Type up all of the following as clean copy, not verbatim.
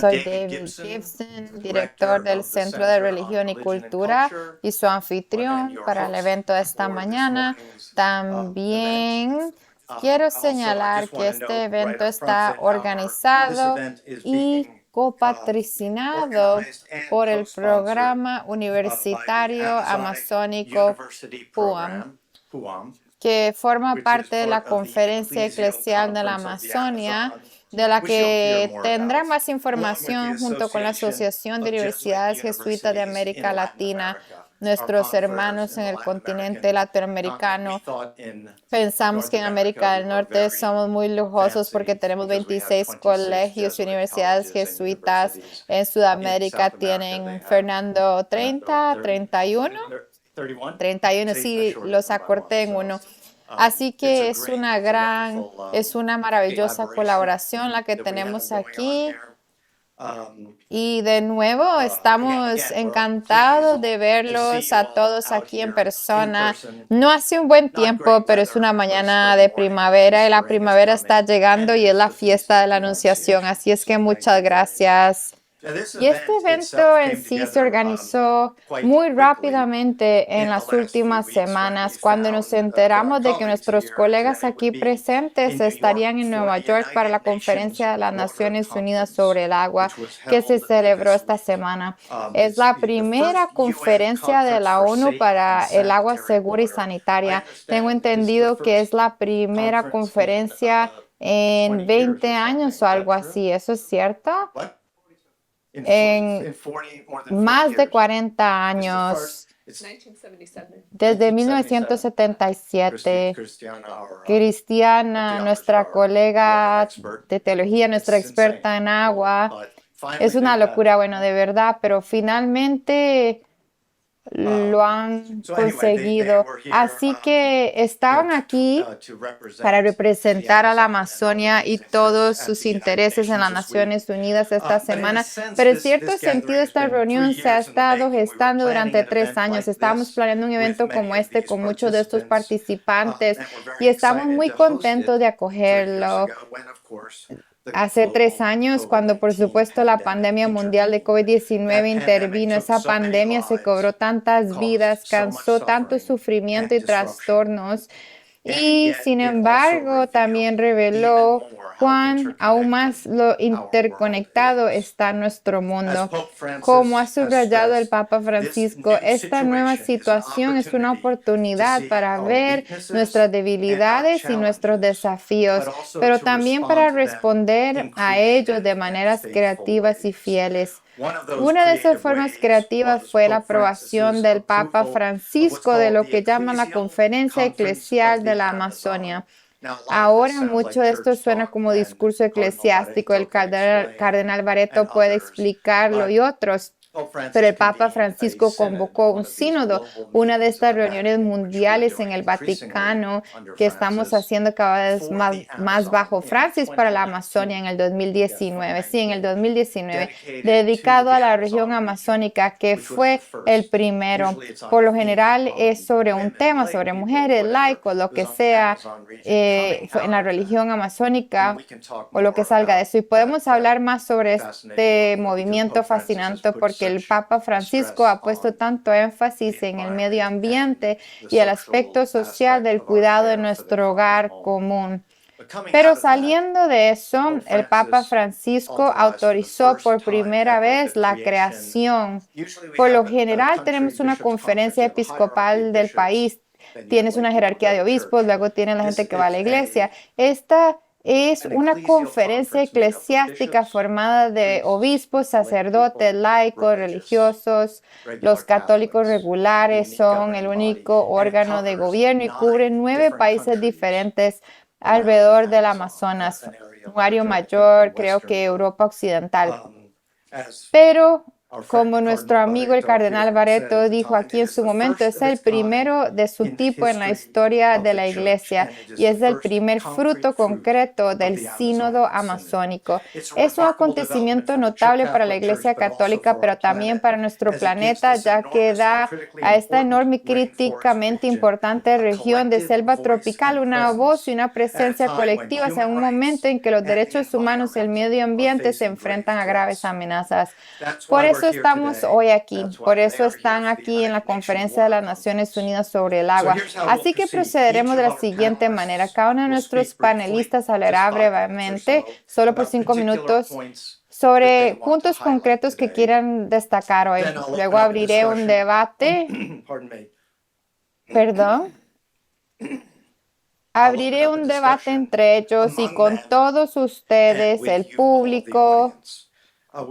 Soy David Gibson, director del Centro de Religión y Cultura y su anfitrión para el evento de esta mañana. También quiero señalar que este evento está organizado y copatrocinado por el Programa Universitario Amazónico PUAM, que forma parte de la Conferencia Eclesial de la Amazonia, de la que tendrá más información junto con la Asociación de Universidades Jesuitas de América Latina, nuestros hermanos en el continente latinoamericano. Pensamos que en América del Norte somos muy lujosos porque tenemos 26 colegios y universidades jesuitas. En Sudamérica tienen, Fernando, 30, 31. 31, sí, los acorté en uno. Así que es una maravillosa colaboración la que tenemos aquí. Y de nuevo, estamos encantados de verlos a todos aquí en persona. No hace un buen tiempo, pero es una mañana de primavera y la primavera está llegando y es la fiesta de la Anunciación. Así es que muchas gracias. Y este evento en sí se organizó muy rápidamente en las últimas semanas cuando nos enteramos de que nuestros colegas aquí presentes estarían en Nueva York para la Conferencia de las Naciones Unidas sobre el Agua que se celebró esta semana. Es la primera conferencia de la ONU para el agua segura y sanitaria. Tengo entendido que es la primera conferencia en 20 años o algo así. ¿Eso es cierto? En más de 40 años, desde 1977, Cristiana, nuestra colega de teología, nuestra experta en agua, es una locura, bueno, de verdad, pero finalmente lo han conseguido. Así que estaban aquí para representar a la Amazonia y todos sus intereses en las Naciones Unidas esta semana. Pero en cierto sentido, esta reunión se ha estado gestando durante 3 años. Estábamos planeando un evento como este con muchos de estos participantes y estamos muy contentos de acogerlo. Hace 3 años, cuando por supuesto la pandemia mundial de COVID-19 intervino, esa pandemia se cobró tantas vidas, causó tanto sufrimiento y trastornos. Y sin embargo, también reveló cuán aún más lo interconectado está nuestro mundo. Como ha subrayado el Papa Francisco, esta nueva situación es una oportunidad para ver nuestras debilidades y nuestros desafíos, pero también para responder a ellos de maneras creativas y fieles. Una de esas formas creativas fue la aprobación del Papa Francisco de lo que llaman la Conferencia Eclesial de la Amazonia. Ahora mucho de esto suena como discurso eclesiástico. El cardenal Barreto puede explicarlo y otros. Pero el Papa Francisco convocó un sínodo, una de estas reuniones mundiales en el Vaticano que estamos haciendo cada vez más bajo Francis para la Amazonia en el 2019. Sí, en el 2019, dedicado a la región amazónica, que fue el primero. Por lo general es sobre un tema, sobre mujeres, laicos, lo que sea, en la religión amazónica o lo que salga de eso. Y podemos hablar más sobre este movimiento fascinante porque el Papa Francisco ha puesto tanto énfasis en el medio ambiente y el aspecto social del cuidado de nuestro hogar común. Pero saliendo de eso, el Papa Francisco autorizó por primera vez la creación. Por lo general tenemos una conferencia episcopal del país, tienes una jerarquía de obispos, luego tienes la gente que va a la iglesia. Esta es una conferencia eclesiástica formada de obispos, sacerdotes, laicos, religiosos. Los católicos regulares son el único órgano de gobierno y cubren 9 países diferentes alrededor del Amazonas, un área mayor, creo que Europa Occidental. Pero Como nuestro amigo el cardenal Barreto dijo aquí en su momento, es el primero de su tipo en la historia de la Iglesia y es el primer fruto concreto del sínodo amazónico. Es un acontecimiento notable para la Iglesia Católica, pero también para nuestro planeta, ya que da a esta enorme y críticamente importante región de selva tropical una voz y una presencia colectiva en un momento en que los derechos humanos y el medio ambiente se enfrentan a graves amenazas. Por eso estamos hoy aquí, por eso están aquí en la Conferencia de las Naciones Unidas sobre el agua. Así que procederemos de la siguiente manera. Cada uno de nuestros panelistas hablará brevemente, solo por 5 minutos, sobre puntos concretos que quieran destacar hoy. Luego abriré un debate. Perdón. Abriré un debate entre ellos y con todos ustedes, el público,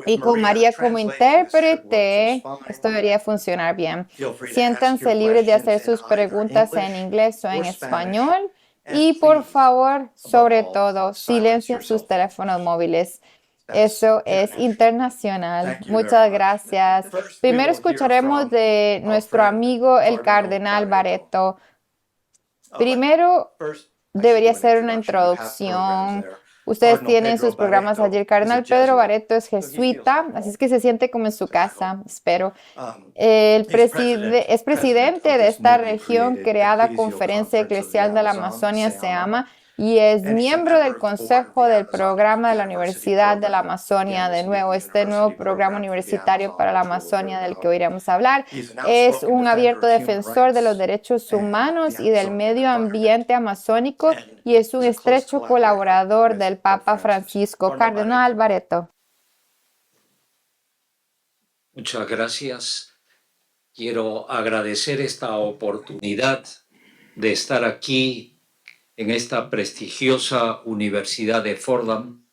y con María como intérprete, esto debería funcionar bien. Siéntanse libres de hacer sus preguntas en inglés o en español. Y por favor, sobre todo, silencien sus teléfonos móviles. Eso es internacional. Muchas gracias. Primero escucharemos de nuestro amigo el cardenal Barreto. Primero debería ser una introducción. Ustedes tienen sus programas allí. El cardenal Pedro Barreto es jesuita, así es que se siente como en su casa, espero. Es presidente de esta región creada Conferencia Eclesial de la Amazonia, se llama, y es miembro del Consejo del Programa de la Universidad de la Amazonia. De nuevo, este nuevo programa universitario para la Amazonia del que hoy iremos a hablar. Es un abierto defensor de los derechos humanos y del medio ambiente amazónico y es un estrecho colaborador del Papa Francisco. Cardenal Barreto. Muchas gracias. Quiero agradecer esta oportunidad de estar aquí en esta prestigiosa Universidad de Fordham,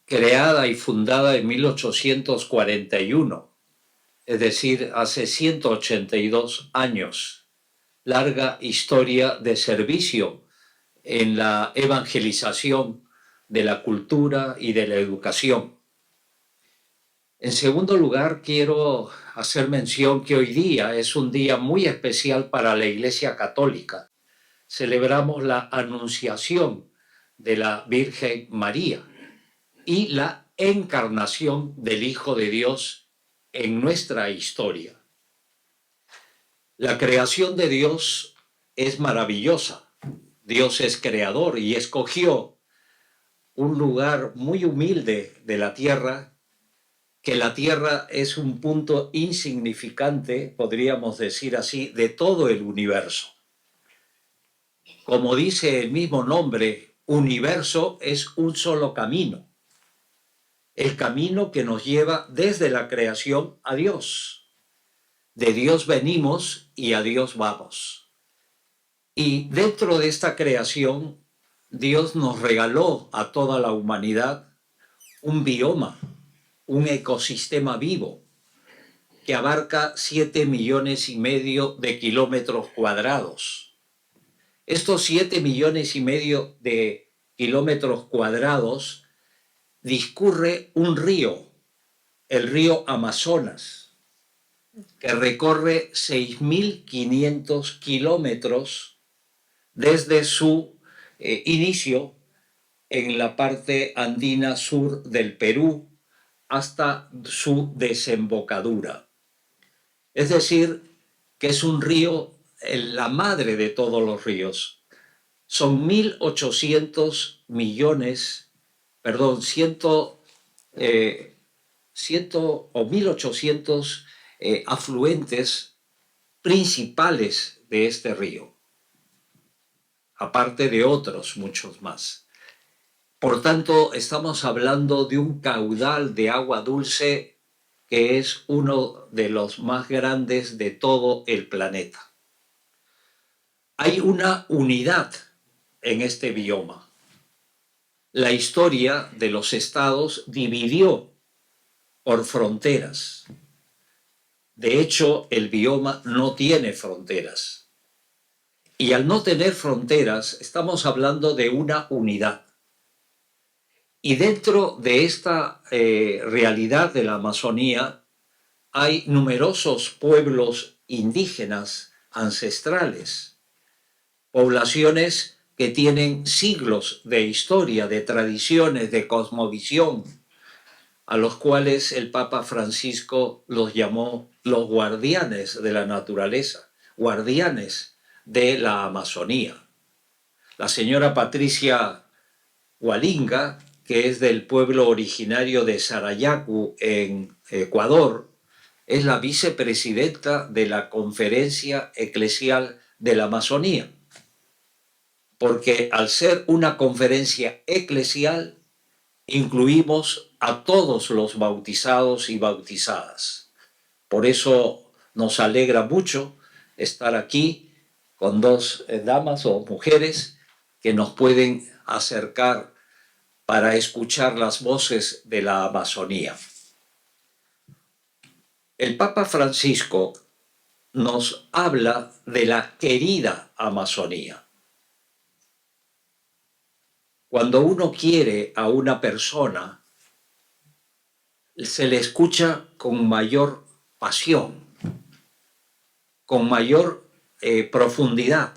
creada y fundada en 1841, es decir, hace 182 años. Larga historia de servicio en la evangelización de la cultura y de la educación. En segundo lugar, quiero hacer mención que hoy día es un día muy especial para la Iglesia Católica. Celebramos la Anunciación de la Virgen María y la encarnación del Hijo de Dios en nuestra historia. La creación de Dios es maravillosa. Dios es creador y escogió un lugar muy humilde de la tierra, que la tierra es un punto insignificante, podríamos decir así, de todo el universo. Como dice el mismo nombre, universo es un solo camino. El camino que nos lleva desde la creación a Dios. De Dios venimos y a Dios vamos. Y dentro de esta creación, Dios nos regaló a toda la humanidad un bioma, un ecosistema vivo que abarca 7,5 millones de kilómetros cuadrados. Estos 7,5 millones de kilómetros cuadrados discurre un río, el río Amazonas, que recorre 6,500 kilómetros desde su inicio en la parte andina sur del Perú hasta su desembocadura. Es decir, que es un río, la madre de todos los ríos. Son 1.800 millones, perdón, 1.800 afluentes principales de este río, aparte de otros muchos más. Por tanto, estamos hablando de un caudal de agua dulce que es uno de los más grandes de todo el planeta. Hay una unidad en este bioma. La historia de los estados dividió por fronteras. De hecho, el bioma no tiene fronteras. Y al no tener fronteras, estamos hablando de una unidad. Y dentro de esta realidad de la Amazonía hay numerosos pueblos indígenas ancestrales, poblaciones que tienen siglos de historia, de tradiciones, de cosmovisión, a los cuales el Papa Francisco los llamó los guardianes de la naturaleza, guardianes de la Amazonía. La señora Patricia Hualinga, que es del pueblo originario de Sarayacu en Ecuador, es la vicepresidenta de la Conferencia Eclesial de la Amazonía, porque al ser una conferencia eclesial incluimos a todos los bautizados y bautizadas. Por eso nos alegra mucho estar aquí con dos damas o mujeres que nos pueden acercar para escuchar las voces de la Amazonía. El Papa Francisco nos habla de la querida Amazonía. Cuando uno quiere a una persona, se le escucha con mayor pasión, con mayor profundidad.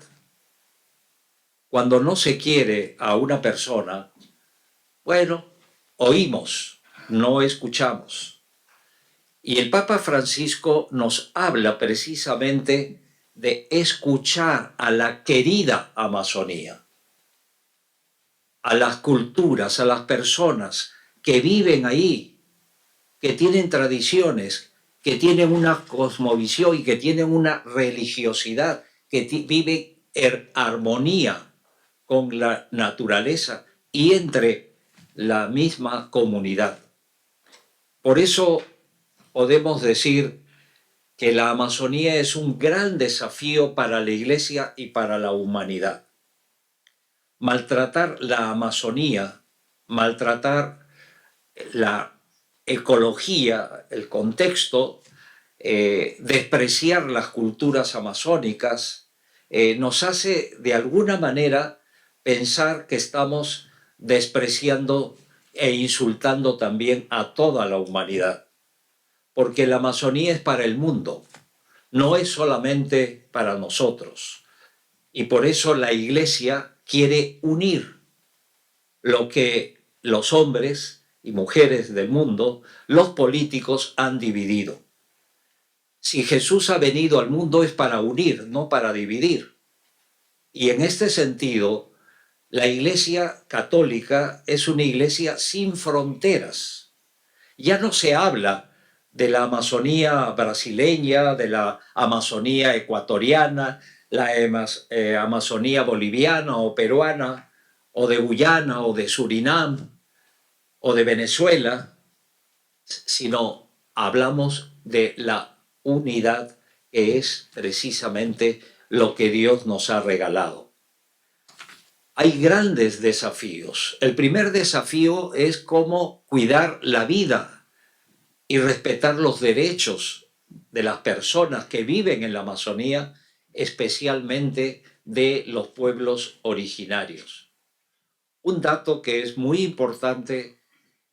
Cuando no se quiere a una persona, bueno, oímos, no escuchamos. Y el Papa Francisco nos habla precisamente de escuchar a la querida Amazonía, a las culturas, a las personas que viven ahí, que tienen tradiciones, que tienen una cosmovisión y que tienen una religiosidad, que viven en armonía con la naturaleza y entre la misma comunidad. Por eso podemos decir que la Amazonía es un gran desafío para la Iglesia y para la humanidad. Maltratar la Amazonía, maltratar la ecología, el contexto, despreciar las culturas amazónicas, nos hace de alguna manera pensar que estamos despreciando e insultando también a toda la humanidad. Porque la Amazonía es para el mundo, no es solamente para nosotros. Y por eso la Iglesia quiere unir lo que los hombres y mujeres del mundo, los políticos, han dividido. Si Jesús ha venido al mundo es para unir, no para dividir. Y en este sentido, la Iglesia católica es una iglesia sin fronteras. Ya no se habla de la Amazonía brasileña, de la Amazonía ecuatoriana, la Amazonía boliviana o peruana, o de Guyana o de Surinam o de Venezuela, sino hablamos de la unidad, que es precisamente lo que Dios nos ha regalado. Hay grandes desafíos. El primer desafío es cómo cuidar la vida y respetar los derechos de las personas que viven en la Amazonía, especialmente de los pueblos originarios. Un dato que es muy importante,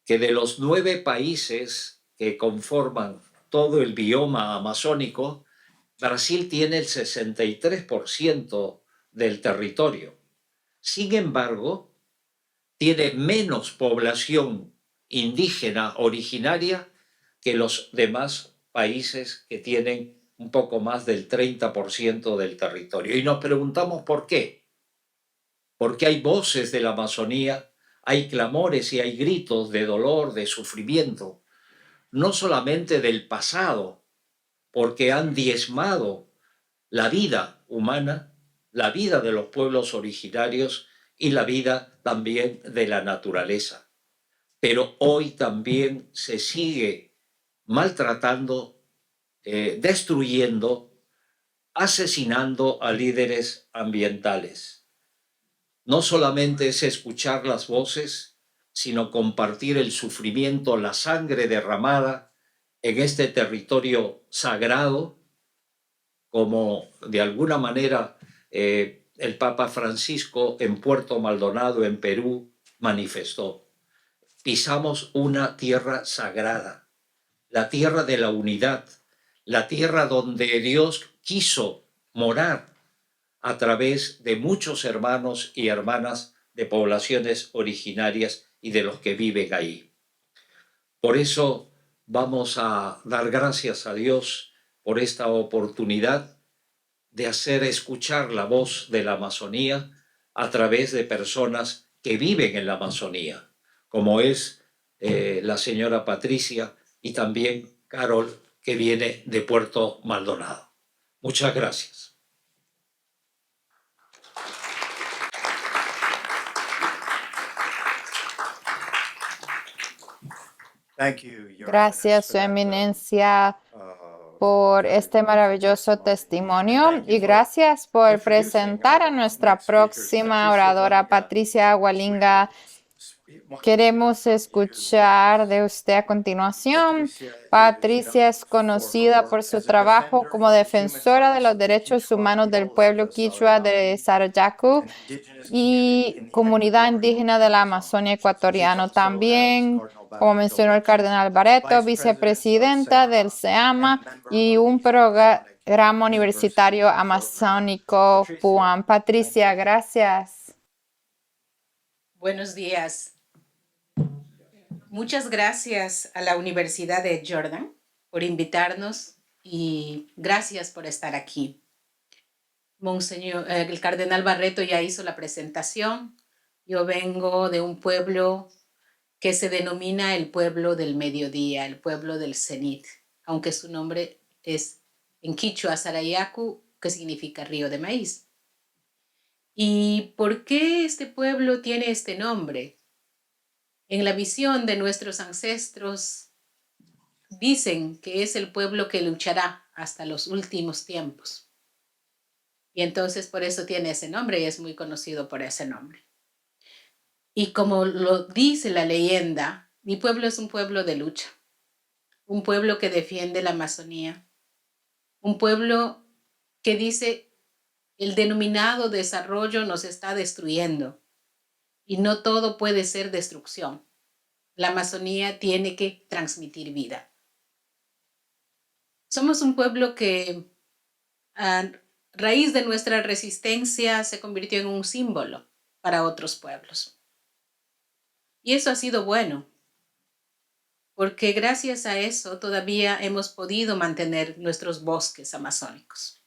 que de los 9 países que conforman todo el bioma amazónico, Brasil tiene el 63% del territorio. Sin embargo, tiene menos población indígena originaria que los demás países que tienen un poco más del 30% del territorio. Y nos preguntamos por qué. Porque hay voces de la Amazonía, hay clamores y hay gritos de dolor, de sufrimiento, no solamente del pasado, porque han diezmado la vida humana, la vida de los pueblos originarios y la vida también de la naturaleza. Pero hoy también se sigue maltratando, destruyendo, asesinando a líderes ambientales. No solamente es escuchar las voces, sino compartir el sufrimiento, la sangre derramada en este territorio sagrado, como de alguna manera el Papa Francisco en Puerto Maldonado, en Perú, manifestó. pisamos una tierra sagrada, la tierra de la unidad, la tierra donde Dios quiso morar a través de muchos hermanos y hermanas de poblaciones originarias y de los que viven ahí. Por eso vamos a dar gracias a Dios por esta oportunidad de hacer escuchar la voz de la Amazonía a través de personas que viven en la Amazonía, como es la señora Patricia y también Carol, que viene de Puerto Maldonado. Muchas gracias. Gracias, Su Eminencia, por este maravilloso testimonio y gracias por presentar a nuestra próxima oradora, Patricia Agualinga. Queremos escuchar de usted a continuación. Patricia es conocida por su trabajo como defensora de los derechos humanos del pueblo quichua de Sarayaku y comunidad indígena de la Amazonia ecuatoriana. También, como mencionó el cardenal Barreto, vicepresidenta del SEAMA y un programa universitario amazónico PUAM. Patricia, gracias. Buenos días. Muchas gracias a la Universidad de Jordan por invitarnos y gracias por estar aquí. Monseñor, el cardenal Barreto ya hizo la presentación. Yo vengo de un pueblo que se denomina el pueblo del mediodía, el pueblo del cenit, aunque su nombre es en quichua Sarayaku, que significa río de maíz. ¿Y por qué este pueblo tiene este nombre? En la visión de nuestros ancestros, dicen que es el pueblo que luchará hasta los últimos tiempos. Y entonces por eso tiene ese nombre y es muy conocido por ese nombre. Y como lo dice la leyenda, mi pueblo es un pueblo de lucha, un pueblo que defiende la Amazonía, un pueblo que dice el denominado desarrollo nos está destruyendo y no todo puede ser destrucción. La Amazonía tiene que transmitir vida. Somos un pueblo que a raíz de nuestra resistencia se convirtió en un símbolo para otros pueblos. Y eso ha sido bueno, porque gracias a eso todavía hemos podido mantener nuestros bosques amazónicos.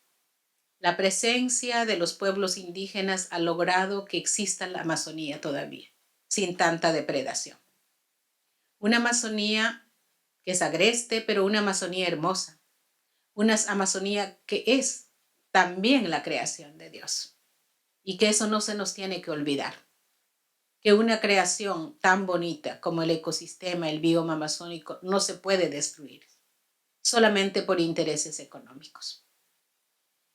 La presencia de los pueblos indígenas ha logrado que exista la Amazonía todavía, sin tanta depredación. Una Amazonía que es agreste, pero una Amazonía hermosa. Una Amazonía que es también la creación de Dios. Y que eso no se nos tiene que olvidar. Que una creación tan bonita como el ecosistema, el bioma amazónico, no se puede destruir, solamente por intereses económicos.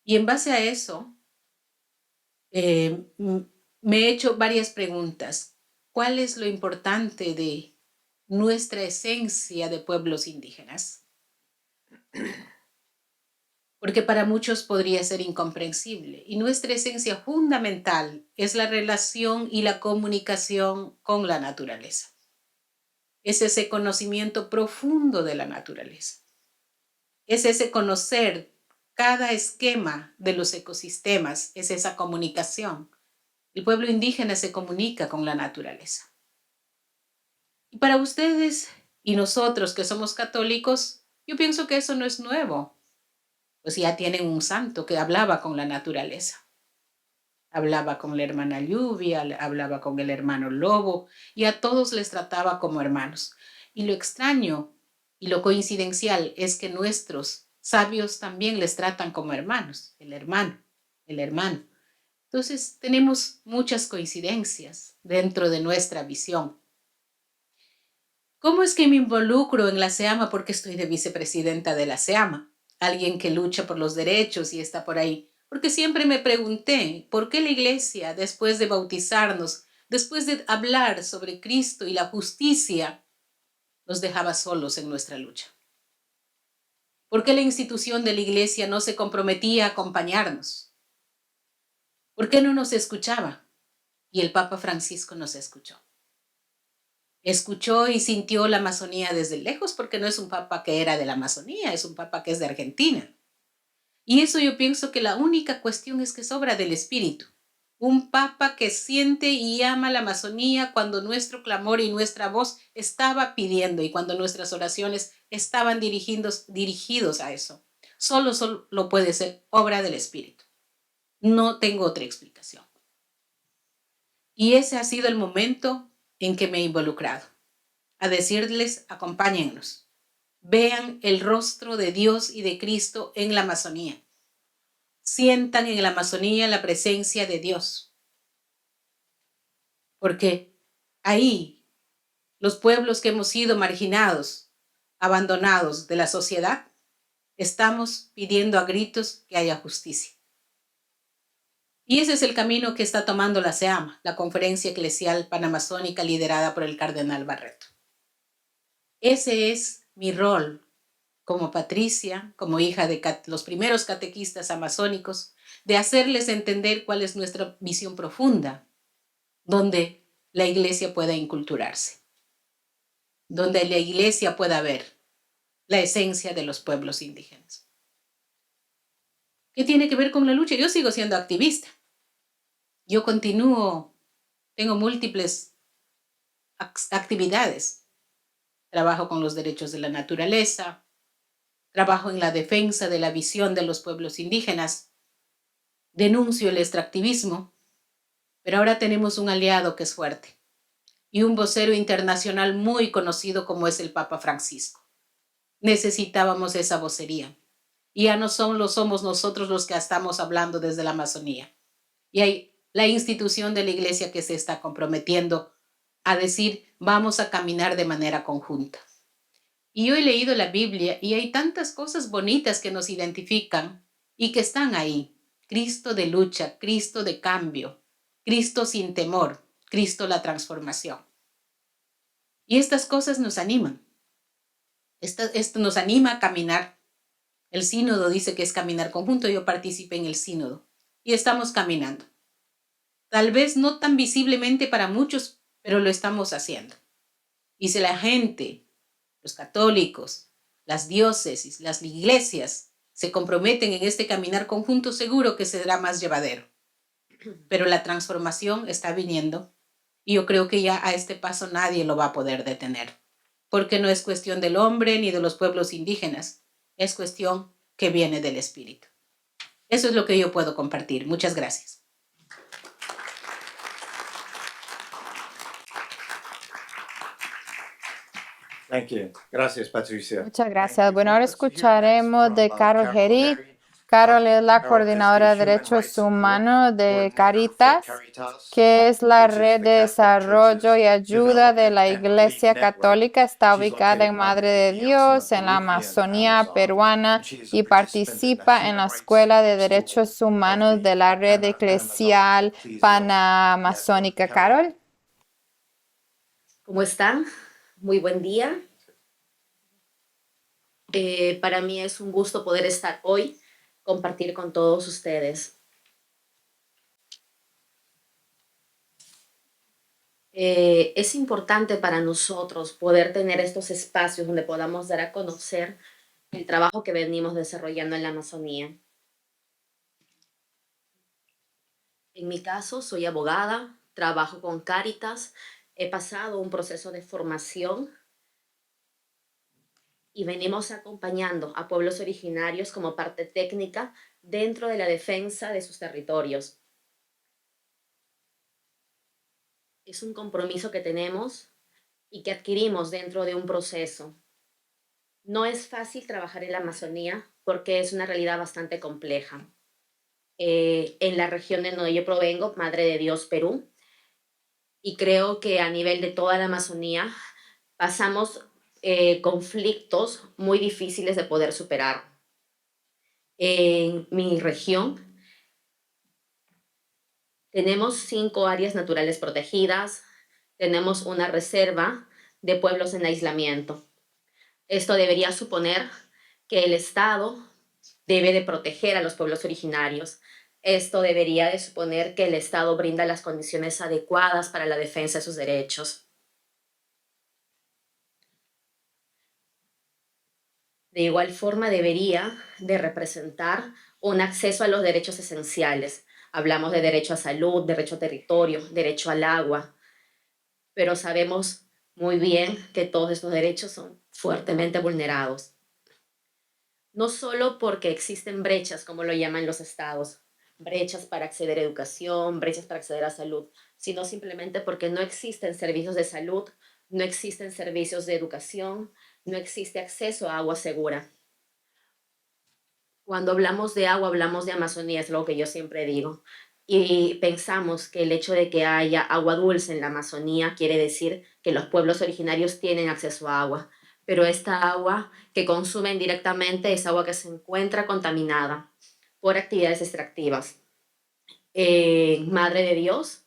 Y en base a eso, me he hecho varias preguntas. ¿Cuál es lo importante de nuestra esencia de pueblos indígenas? Porque para muchos podría ser incomprensible. Y nuestra esencia fundamental es la relación y la comunicación con la naturaleza. Es ese conocimiento profundo de la naturaleza. Es ese conocer cada esquema de los ecosistemas, es esa comunicación. El pueblo indígena se comunica con la naturaleza. Y para ustedes y nosotros que somos católicos, yo pienso que eso no es nuevo. Pues ya tienen un santo que hablaba con la naturaleza. Hablaba con la hermana lluvia, hablaba con el hermano lobo y a todos les trataba como hermanos. Y lo extraño y lo coincidencial es que nuestros sabios también les tratan como hermanos, el hermano. Entonces tenemos muchas coincidencias dentro de nuestra visión. ¿Cómo es que me involucro en la SEAMA? Porque estoy de vicepresidenta de la SEAMA, alguien que lucha por los derechos y está por ahí. Porque siempre me pregunté, ¿por qué la iglesia, después de bautizarnos, después de hablar sobre Cristo y la justicia, nos dejaba solos en nuestra lucha? ¿Por qué la institución de la iglesia no se comprometía a acompañarnos? ¿Por qué no nos escuchaba? Y el Papa Francisco nos escuchó. escuchó y sintió la Amazonía desde lejos, porque no es un papa que era de la Amazonía, es un papa que es de Argentina. Y eso yo pienso que la única cuestión es que es obra del Espíritu. Un papa que siente y ama la Amazonía cuando nuestro clamor y nuestra voz estaba pidiendo y cuando nuestras oraciones estaban dirigidos a eso. Solo puede ser obra del Espíritu. No tengo otra explicación. Y ese ha sido el momento en que me he involucrado, a decirles, acompáñennos, vean el rostro de Dios y de Cristo en la Amazonía. Sientan en la Amazonía la presencia de Dios. Porque ahí los pueblos que hemos sido marginados, abandonados de la sociedad, estamos pidiendo a gritos que haya justicia. Y ese es el camino que está tomando la SEAMA, la Conferencia Eclesial Panamazónica liderada por el Cardenal Barreto. Ese es mi rol como Patricia, como hija de los primeros catequistas amazónicos, de hacerles entender cuál es nuestra visión profunda, donde la iglesia pueda inculturarse, donde la iglesia pueda ver la esencia de los pueblos indígenas. ¿Qué tiene que ver con la lucha? Yo sigo siendo activista. Yo continúo, tengo múltiples actividades. Trabajo con los derechos de la naturaleza, trabajo en la defensa de la visión de los pueblos indígenas, denuncio el extractivismo, pero ahora tenemos un aliado que es fuerte y un vocero internacional muy conocido como es el Papa Francisco. Necesitábamos esa vocería. Y ya no somos nosotros los que estamos hablando desde la Amazonía. Y hay la institución de la iglesia que se está comprometiendo a decir, vamos a caminar de manera conjunta. Y yo he leído la Biblia y hay tantas cosas bonitas que nos identifican y que están ahí. Cristo de lucha, Cristo de cambio, Cristo sin temor, Cristo la transformación. Y estas cosas nos animan. Esto nos anima a caminar. El sínodo dice que es caminar conjunto. Yo participé en el sínodo y estamos caminando. Tal vez no tan visiblemente para muchos, pero lo estamos haciendo. Y si la gente, los católicos, las diócesis, las iglesias se comprometen en este caminar conjunto, seguro que será más llevadero. Pero la transformación está viniendo y yo creo que ya a este paso nadie lo va a poder detener, porque no es cuestión del hombre ni de los pueblos indígenas, es cuestión que viene del Espíritu. Eso es lo que yo puedo compartir. Muchas gracias. Thank you. Gracias, Patricia. Muchas gracias. Bueno, ahora escucharemos de Carol Herrick. Carol es la coordinadora de derechos humanos de Caritas, que es la red de desarrollo y ayuda de la Iglesia Católica. Está ubicada en Madre de Dios, en la Amazonía peruana, y participa en la Escuela de Derechos Humanos de la Red Eclesial Panamazónica. Carol. ¿Cómo están? Muy buen día. Para mí es un gusto poder estar hoy, compartir con todos ustedes. Es importante para nosotros poder tener estos espacios donde podamos dar a conocer el trabajo que venimos desarrollando en la Amazonía. En mi caso, soy abogada, trabajo con Cáritas, he pasado un proceso de formación y venimos acompañando a pueblos originarios como parte técnica dentro de la defensa de sus territorios. Es un compromiso que tenemos y que adquirimos dentro de un proceso. No es fácil trabajar en la Amazonía porque es una realidad bastante compleja. En la región de donde yo provengo, Madre de Dios, Perú, y creo que a nivel de toda la Amazonía pasamos conflictos muy difíciles de poder superar. En mi región tenemos 5 áreas naturales protegidas, tenemos una reserva de pueblos en aislamiento. Esto debería suponer que el Estado debe de proteger a los pueblos originarios. Esto debería de suponer que el Estado brinda las condiciones adecuadas para la defensa de sus derechos. De igual forma debería de representar un acceso a los derechos esenciales. Hablamos de derecho a salud, derecho a territorio, derecho al agua, pero sabemos muy bien que todos estos derechos son fuertemente vulnerados. No solo porque existen brechas, como lo llaman los estados, brechas para acceder a educación, brechas para acceder a salud, sino simplemente porque no existen servicios de salud, no existen servicios de educación, no existe acceso a agua segura. Cuando hablamos de agua, hablamos de Amazonía, es lo que yo siempre digo. Y pensamos que el hecho de que haya agua dulce en la Amazonía quiere decir que los pueblos originarios tienen acceso a agua. Pero esta agua que consumen directamente es agua que se encuentra contaminada por actividades extractivas. Madre de Dios,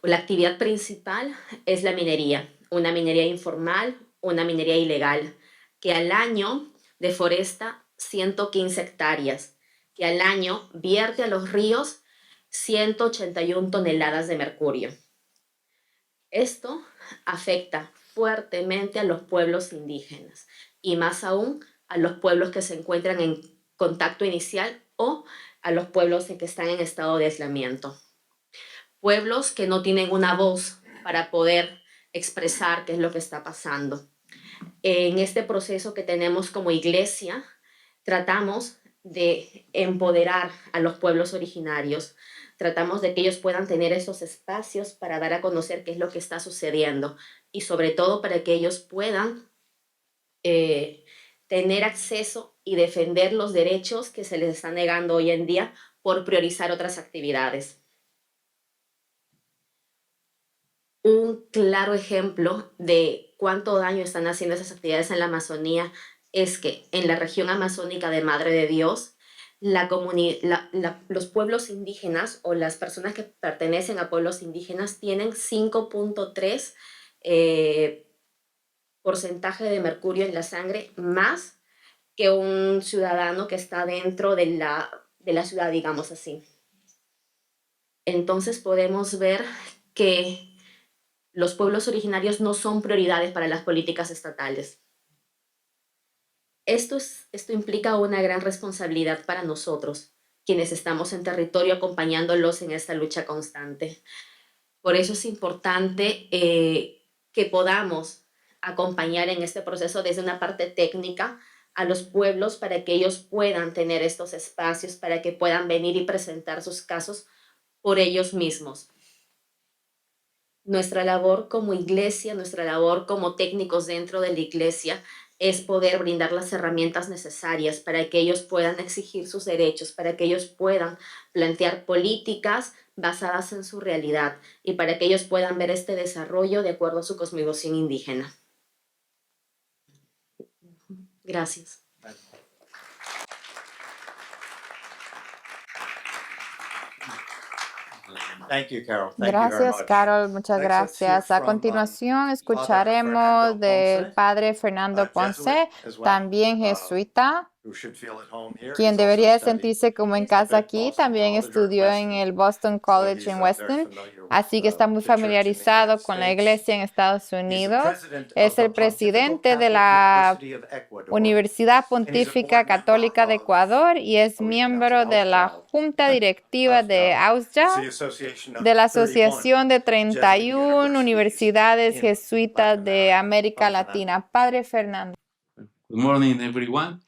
la actividad principal es la minería, una minería informal, una minería ilegal, que al año deforesta 115 hectáreas, que al año vierte a los ríos 181 toneladas de mercurio. Esto afecta fuertemente a los pueblos indígenas y más aún a los pueblos que se encuentran en contacto inicial o a los pueblos que están en estado de aislamiento. Pueblos que no tienen una voz para poder expresar qué es lo que está pasando. En este proceso que tenemos como iglesia, tratamos de empoderar a los pueblos originarios, tratamos de que ellos puedan tener esos espacios para dar a conocer qué es lo que está sucediendo y sobre todo para que ellos puedan tener acceso y defender los derechos que se les están negando hoy en día por priorizar otras actividades. Un claro ejemplo de cuánto daño están haciendo esas actividades en la Amazonía es que en la región amazónica de Madre de Dios, los pueblos indígenas o las personas que pertenecen a pueblos indígenas tienen 5.3 porcentaje de mercurio en la sangre más que un ciudadano que está dentro de la ciudad, digamos así. Entonces podemos ver que los pueblos originarios no son prioridades para las políticas estatales. Esto implica una gran responsabilidad para nosotros, quienes estamos en territorio acompañándolos en esta lucha constante. Por eso es importante que podamos acompañar en este proceso desde una parte técnica a los pueblos para que ellos puedan tener estos espacios, para que puedan venir y presentar sus casos por ellos mismos. Nuestra labor como iglesia, nuestra labor como técnicos dentro de la iglesia es poder brindar las herramientas necesarias para que ellos puedan exigir sus derechos, para que ellos puedan plantear políticas basadas en su realidad y para que ellos puedan ver este desarrollo de acuerdo a su cosmovisión indígena. Gracias. Thank you, Carol. Thank you very Gracias, much. Carol, muchas Next, let's hear gracias. A from, continuación, Fernando escucharemos del Ponce, padre Fernando Ponce, Jesuit as well, también jesuita, who should feel at home here. quien He's debería also studied sentirse como en at casa aquí. Boston También College or estudió en Weston, el Boston so College he's en very Weston, familiar with así que está muy the church in the United familiarizado con la States. iglesia en Estados He's the Unidos. president Es of the el Pontifical presidente de Catholic la University of Ecuador, Universidad and he's a Pontífica board member Católica de of, Ecuador y es we pronounce it miembro de la AUSJA, Junta Directiva de AUSJA. It's AUSJA, the association of de la 31 Asociación de Jesuit 31 universidades in jesuitas Latin de America. América Father Fernando. Latina. Padre Fernando. Good morning, everyone.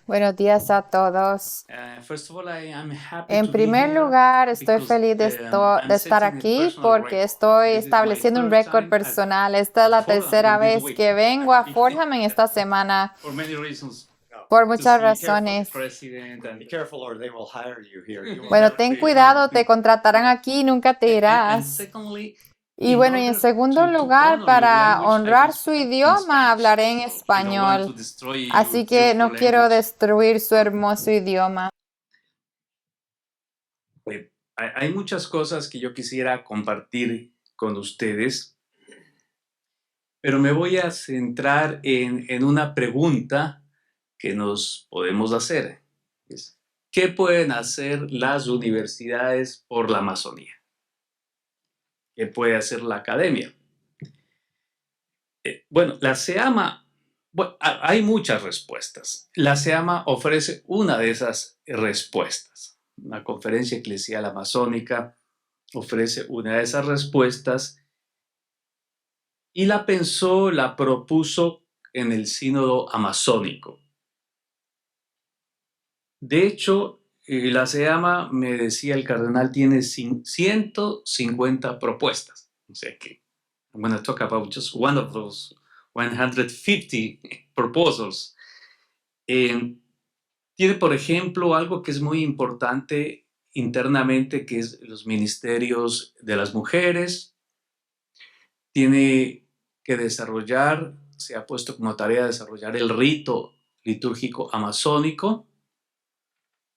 Buenos días a todos. First of all, I'm happy En to be primer here lugar, estoy because feliz de I'm estar setting a aquí personal porque record. estoy This is my estableciendo un third récord time personal. Esta es la Fordham tercera in this vez week. que vengo a Fordham en esta semana For many reasons. por To muchas see razones. President and Be careful or they will hire you here. You will Bueno, never ten be cuidado, hired. te contratarán aquí y nunca te and irás. secondly, Y in bueno, y en order segundo to lugar, honor your para language, I will honrar su speak in idioma, Spanish. hablaré en I don't want to español. destroy your Así que no beautiful quiero language. destruir su hermoso idioma. Hay muchas cosas que yo quisiera compartir con ustedes, pero me voy a centrar en una pregunta que nos podemos hacer. ¿Qué pueden hacer las universidades por la Amazonía? ¿Qué puede hacer la academia? Bueno, la SEAMA Bueno, hay muchas respuestas. La SEAMA ofrece una de esas respuestas. La Conferencia Eclesial Amazónica ofrece una de esas respuestas y la pensó, la propuso en el Sínodo Amazónico. De hecho, la SEAMA, me decía el cardenal, tiene 150 propuestas. O sea que, I'm going to talk about just one of those 150 proposals. Tiene, por ejemplo, algo que es muy importante internamente, que es los ministerios de las mujeres. Tiene que desarrollar, se ha puesto como tarea desarrollar el rito litúrgico amazónico.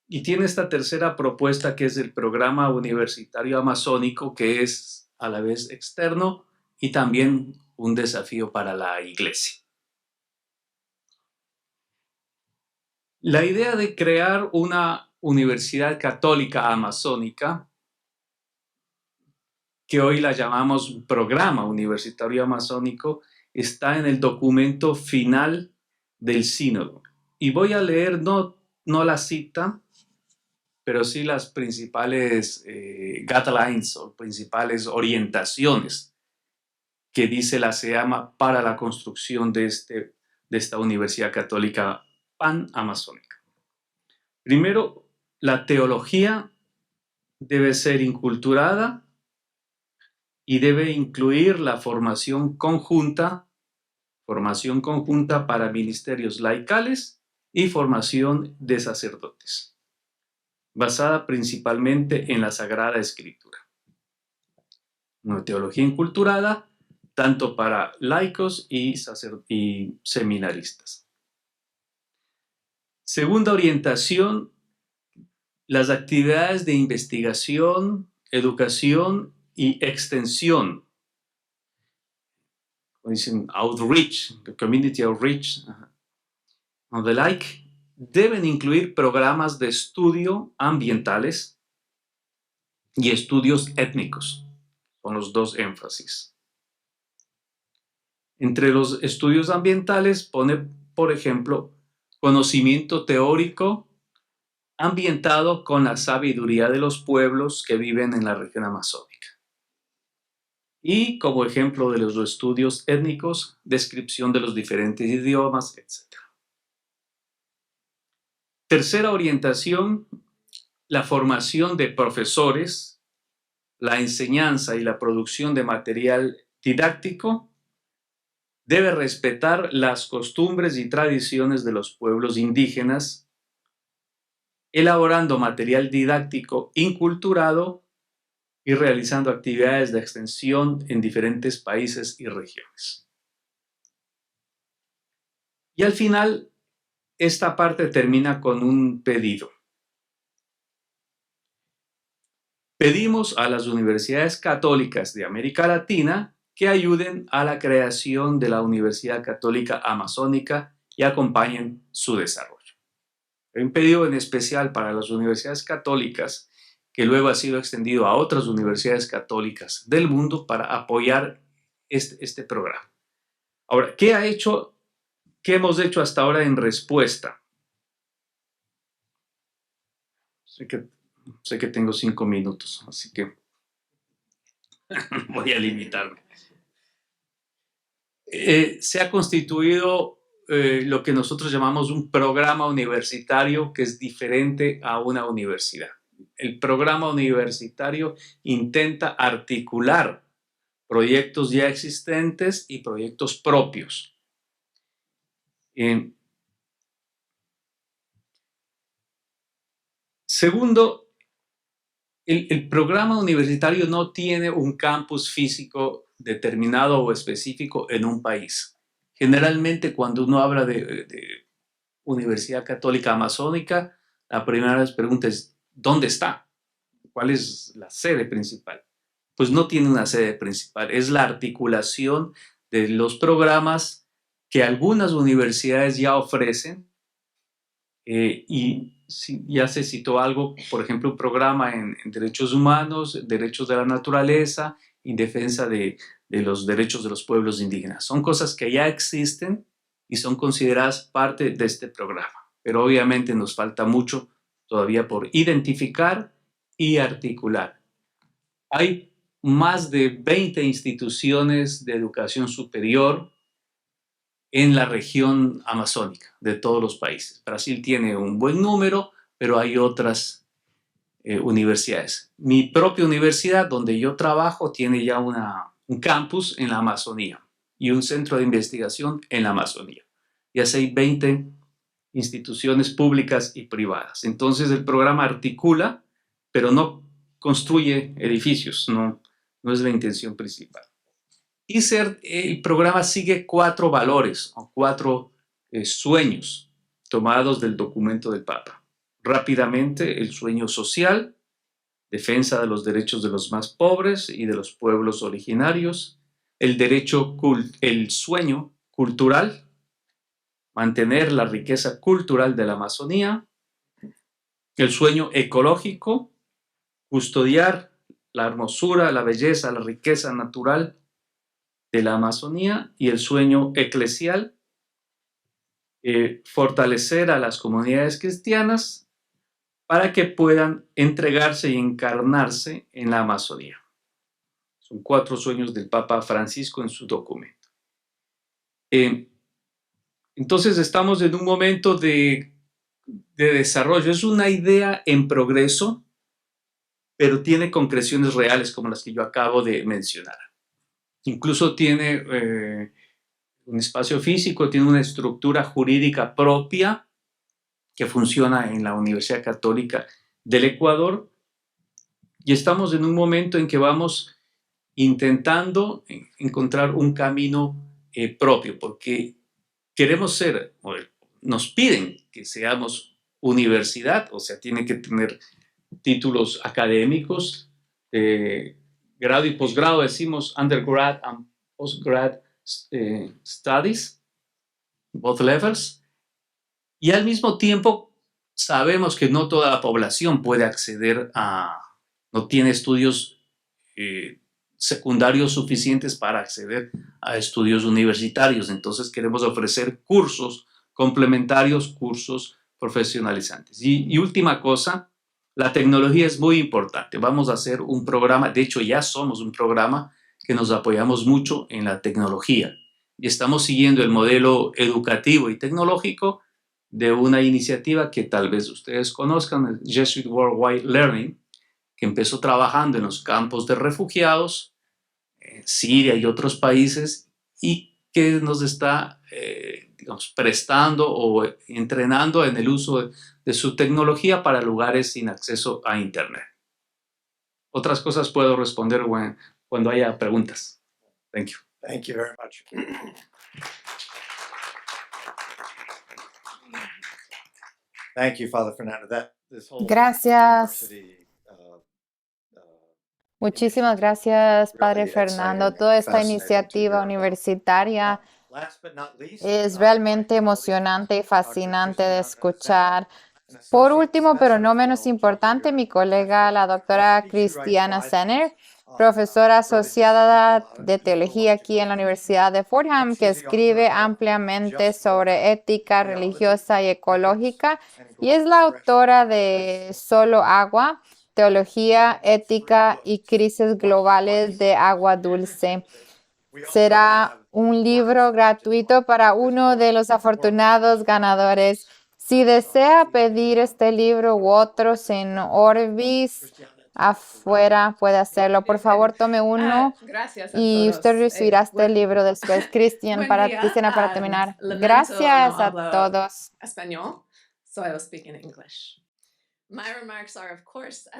Y tiene esta tercera propuesta, que es el programa universitario amazónico, que es a la vez externo y también un desafío para la Iglesia. La idea de crear una universidad católica amazónica, que hoy la llamamos Programa Universitario Amazónico, está en el documento final del sínodo. Y voy a leer no la cita, pero sí las principales guidelines o principales orientaciones que dice la SEAMA para la construcción de esta Universidad Católica Pan-Amazónica. Primero, la teología debe ser inculturada y debe incluir la formación conjunta para ministerios laicales y formación de sacerdotes, basada principalmente en la Sagrada Escritura. Una teología inculturada tanto para laicos y seminaristas. Segunda orientación, las actividades de investigación, educación y extensión. Como dicen, outreach, community outreach, o the like, deben incluir programas de estudio ambientales y estudios étnicos, con los dos énfasis. Entre los estudios ambientales pone, por ejemplo, conocimiento teórico ambientado con la sabiduría de los pueblos que viven en la región amazónica. Y como ejemplo de los estudios étnicos, descripción de los diferentes idiomas, etc. Tercera orientación, la formación de profesores, la enseñanza y la producción de material didáctico debe respetar las costumbres y tradiciones de los pueblos indígenas, elaborando material didáctico inculturado y realizando actividades de extensión en diferentes países y regiones. Y al final, esta parte termina con un pedido. Pedimos a las universidades católicas de América Latina que ayuden a la creación de la Universidad Católica Amazónica y acompañen su desarrollo. Hay un pedido en especial para las universidades católicas que luego ha sido extendido a otras universidades católicas del mundo para apoyar este programa. Ahora, ¿qué hemos hecho hasta ahora en respuesta? Sé que tengo 5 minutos, así que voy a limitarme. Se ha constituido lo que nosotros llamamos un programa universitario que es diferente a una universidad. El programa universitario intenta articular proyectos ya existentes y proyectos propios. Segundo, el programa universitario no tiene un campus físico determinado o específico en un país. Generalmente, cuando uno habla de Universidad Católica Amazónica, la primera pregunta es, ¿dónde está? ¿Cuál es la sede principal? Pues no tiene una sede principal, es la articulación de los programas que algunas universidades ya ofrecen y ya se citó algo, por ejemplo, un programa en derechos humanos, derechos de la naturaleza y defensa de los derechos de los pueblos indígenas. Son cosas que ya existen y son consideradas parte de este programa. Pero obviamente nos falta mucho todavía por identificar y articular. Hay más de 20 instituciones de educación superior en la región amazónica de todos los países. Brasil tiene un buen número, pero hay otras universidades. Mi propia universidad, donde yo trabajo, tiene ya un campus en la Amazonía y un centro de investigación en la Amazonía. Y así hay 20 instituciones públicas y privadas. Entonces el programa articula, pero no construye edificios, no es la intención principal. Y el programa sigue 4 valores o 4 sueños tomados del documento del Papa. Rápidamente, el sueño social, defensa de los derechos de los más pobres y de los pueblos originarios, el sueño cultural, mantener la riqueza cultural de la Amazonía, el sueño ecológico, custodiar la hermosura, la belleza, la riqueza natural de la Amazonía, y el sueño eclesial, fortalecer a las comunidades cristianas para que puedan entregarse y encarnarse en la Amazonía. Son 4 sueños del Papa Francisco en su documento. Entonces estamos en un momento de desarrollo. Es una idea en progreso, pero tiene concreciones reales como las que yo acabo de mencionar. Incluso tiene un espacio físico, tiene una estructura jurídica propia que funciona en la Universidad Católica del Ecuador, y estamos en un momento en que vamos intentando encontrar un camino propio, porque queremos nos piden que seamos universidad, o sea, tiene que tener títulos académicos, grado y posgrado, decimos undergrad and postgrad studies, both levels, y al mismo tiempo sabemos que no toda la población puede acceder no tiene estudios secundarios suficientes para acceder a estudios universitarios. Entonces queremos ofrecer cursos complementarios, cursos profesionalizantes. Y última cosa, la tecnología es muy importante. Vamos a hacer un programa, de hecho ya somos un programa que nos apoyamos mucho en la tecnología y estamos siguiendo el modelo educativo y tecnológico de una iniciativa que tal vez ustedes conozcan, el Jesuit Worldwide Learning, que empezó trabajando en los campos de refugiados, en Siria y otros países, y que nos está prestando o entrenando en el uso de su tecnología para lugares sin acceso a Internet. Otras cosas puedo responder cuando haya preguntas. Thank you. Thank you very much. Thank you, Father Fernando. Gracias. Muchísimas gracias, Padre Fernando. Toda esta iniciativa universitaria es realmente emocionante y fascinante de escuchar. Por último, pero no menos importante, mi colega, la doctora Cristiana Senner, profesora asociada de teología aquí en la Universidad de Fordham, que escribe ampliamente sobre ética religiosa y ecológica, y es la autora de Solo Agua, Teología, Ética y Crisis Globales de Agua Dulce. Será un libro gratuito para uno de los afortunados ganadores. Si desea pedir este libro u otros en Orbis, afuera, puede hacerlo. Por favor, tome uno y usted recibirá este libro después. Cristiana, para terminar. Gracias a todos. Español, so I will speak in English. My remarks are, of course,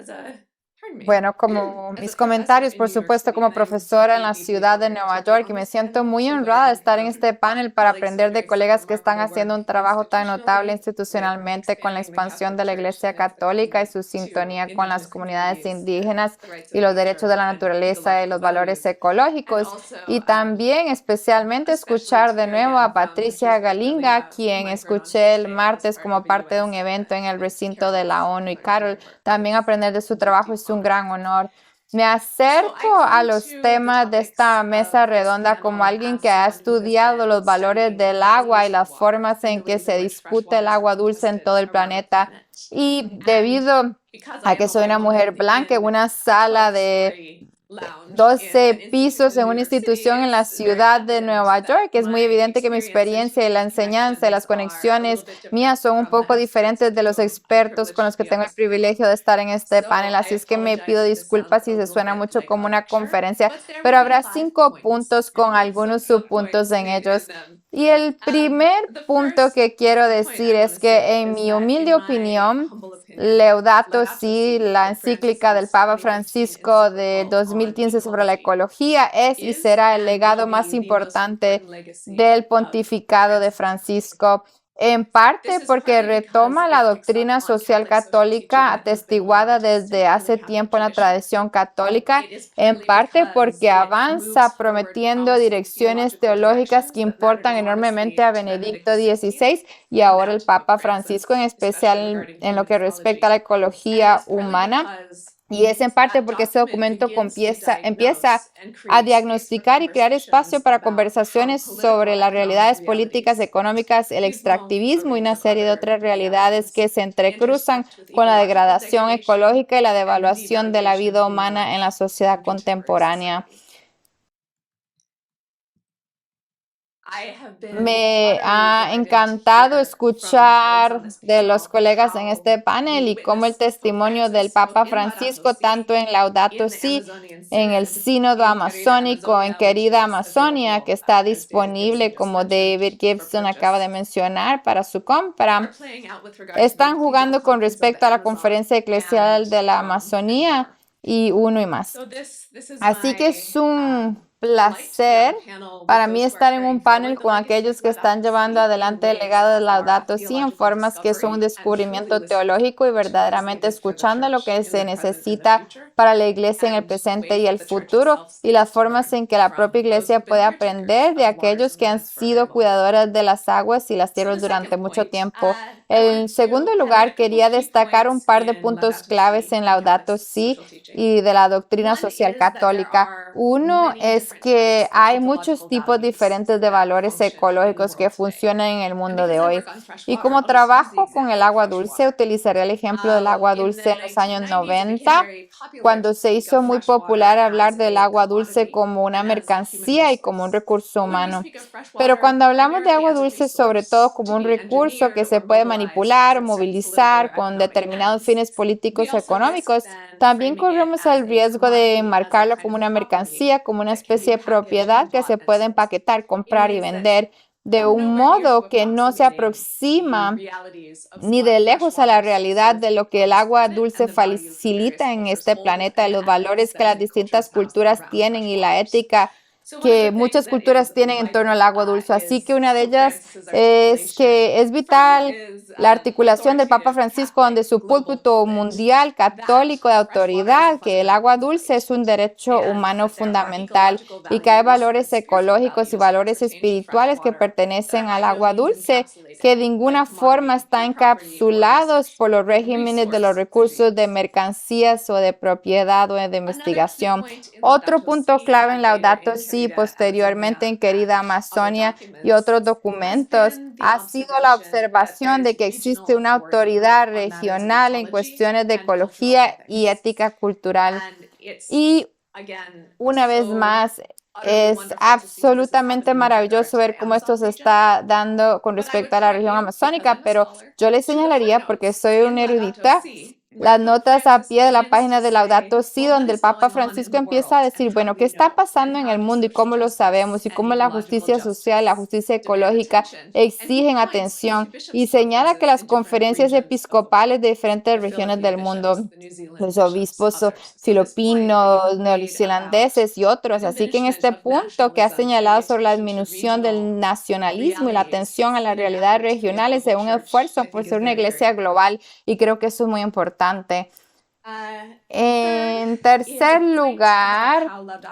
Bueno, como mis comentarios, por supuesto, como profesora en la ciudad de Nueva York, y me siento muy honrada de estar en este panel para aprender de colegas que están haciendo un trabajo tan notable institucionalmente con la expansión de la Iglesia Católica y su sintonía con las comunidades indígenas y los derechos de la naturaleza y los valores ecológicos. Y también especialmente escuchar de nuevo a Patricia Galinga, quien escuché el martes como parte de un evento en el recinto de la ONU. Y Carol, también aprender de su trabajo es un gran honor. Me acerco a los temas de esta mesa redonda como alguien que ha estudiado los valores del agua y las formas en que se discute el agua dulce en todo el planeta. Y debido a que soy una mujer blanca en una sala de 12 pisos en una institución en la ciudad de Nueva York, es muy evidente que mi experiencia y la enseñanza y las conexiones mías son un poco diferentes de los expertos con los que tengo el privilegio de estar en este panel, así es que me pido disculpas si se suena mucho como una conferencia, pero habrá 5 puntos con algunos subpuntos en ellos. Y el primer punto que quiero decir es que, en mi humilde opinión, Laudato Si, la encíclica del Papa Francisco de 2015 sobre la ecología, es y será el legado más importante del pontificado de Francisco, en parte porque retoma la doctrina social católica atestiguada desde hace tiempo en la tradición católica, en parte porque avanza prometiendo direcciones teológicas que importan enormemente a Benedicto XVI y ahora el Papa Francisco, en especial en lo que respecta a la ecología humana. Y es en parte porque este documento empieza a diagnosticar y crear espacio para conversaciones sobre las realidades políticas, económicas, el extractivismo y una serie de otras realidades que se entrecruzan con la degradación ecológica y la devaluación de la vida humana en la sociedad contemporánea. Me ha encantado escuchar de los colegas en este panel y cómo el testimonio del Papa Francisco, tanto en Laudato Si, en el Sínodo Amazónico, en Querida Amazonia, que está disponible, como David Gibson acaba de mencionar, para su compra, están jugando con respecto a la Conferencia Eclesial de la Amazonía y uno y más. Así que es un placer para mí estar en un panel con aquellos que están llevando adelante el legado de Laudato Si en formas que son un descubrimiento teológico y verdaderamente escuchando lo que se necesita para la iglesia en el presente y el futuro, y las formas en que la propia iglesia puede aprender de aquellos que han sido cuidadoras de las aguas y las tierras durante mucho tiempo. En segundo lugar, quería destacar un par de puntos claves en Laudato Si y de la doctrina social católica. Uno es que hay muchos tipos diferentes de valores ecológicos que funcionan en el mundo de hoy. Y como trabajo con el agua dulce, utilizaré el ejemplo del agua dulce en los años 90, cuando se hizo muy popular hablar del agua dulce como una mercancía y como un recurso humano. Pero cuando hablamos de agua dulce, sobre todo como un recurso que se puede manipular o movilizar con determinados fines políticos o económicos, también corremos el riesgo de enmarcarlo como una mercancía, como una especie de propiedad que se puede empaquetar, comprar y vender de un modo que no se aproxima ni de lejos a la realidad de lo que el agua dulce facilita en este planeta, de los valores que las distintas culturas tienen y la ética que muchas culturas tienen en torno al agua dulce. Así que una de ellas es que es vital la articulación del Papa Francisco donde su púlpito mundial católico de autoridad, que el agua dulce es un derecho humano fundamental y que hay valores ecológicos y valores espirituales que pertenecen al agua dulce, que de ninguna forma están encapsulados por los regímenes de los recursos de mercancías o de propiedad o de investigación. Otro punto clave en Laudato Si, posteriormente en Querida Amazonia y otros documentos, ha sido la observación de que existe una autoridad regional en cuestiones de ecología y ética cultural. Y una vez más, es absolutamente maravilloso ver cómo esto se está dando con respecto a la región amazónica, pero yo le señalaría, porque soy una erudita, las notas a pie de la página de Laudato Si, donde el Papa Francisco empieza a decir, bueno, ¿qué está pasando en el mundo y cómo lo sabemos? Y cómo la justicia social, la justicia ecológica exigen atención. Y señala que las conferencias episcopales de diferentes regiones del mundo, los obispos filipinos, neozelandeses y otros. Así que en este punto que ha señalado sobre la disminución del nacionalismo y la atención a las realidades regionales, es un esfuerzo por ser una iglesia global, y creo que eso es muy importante. En tercer lugar,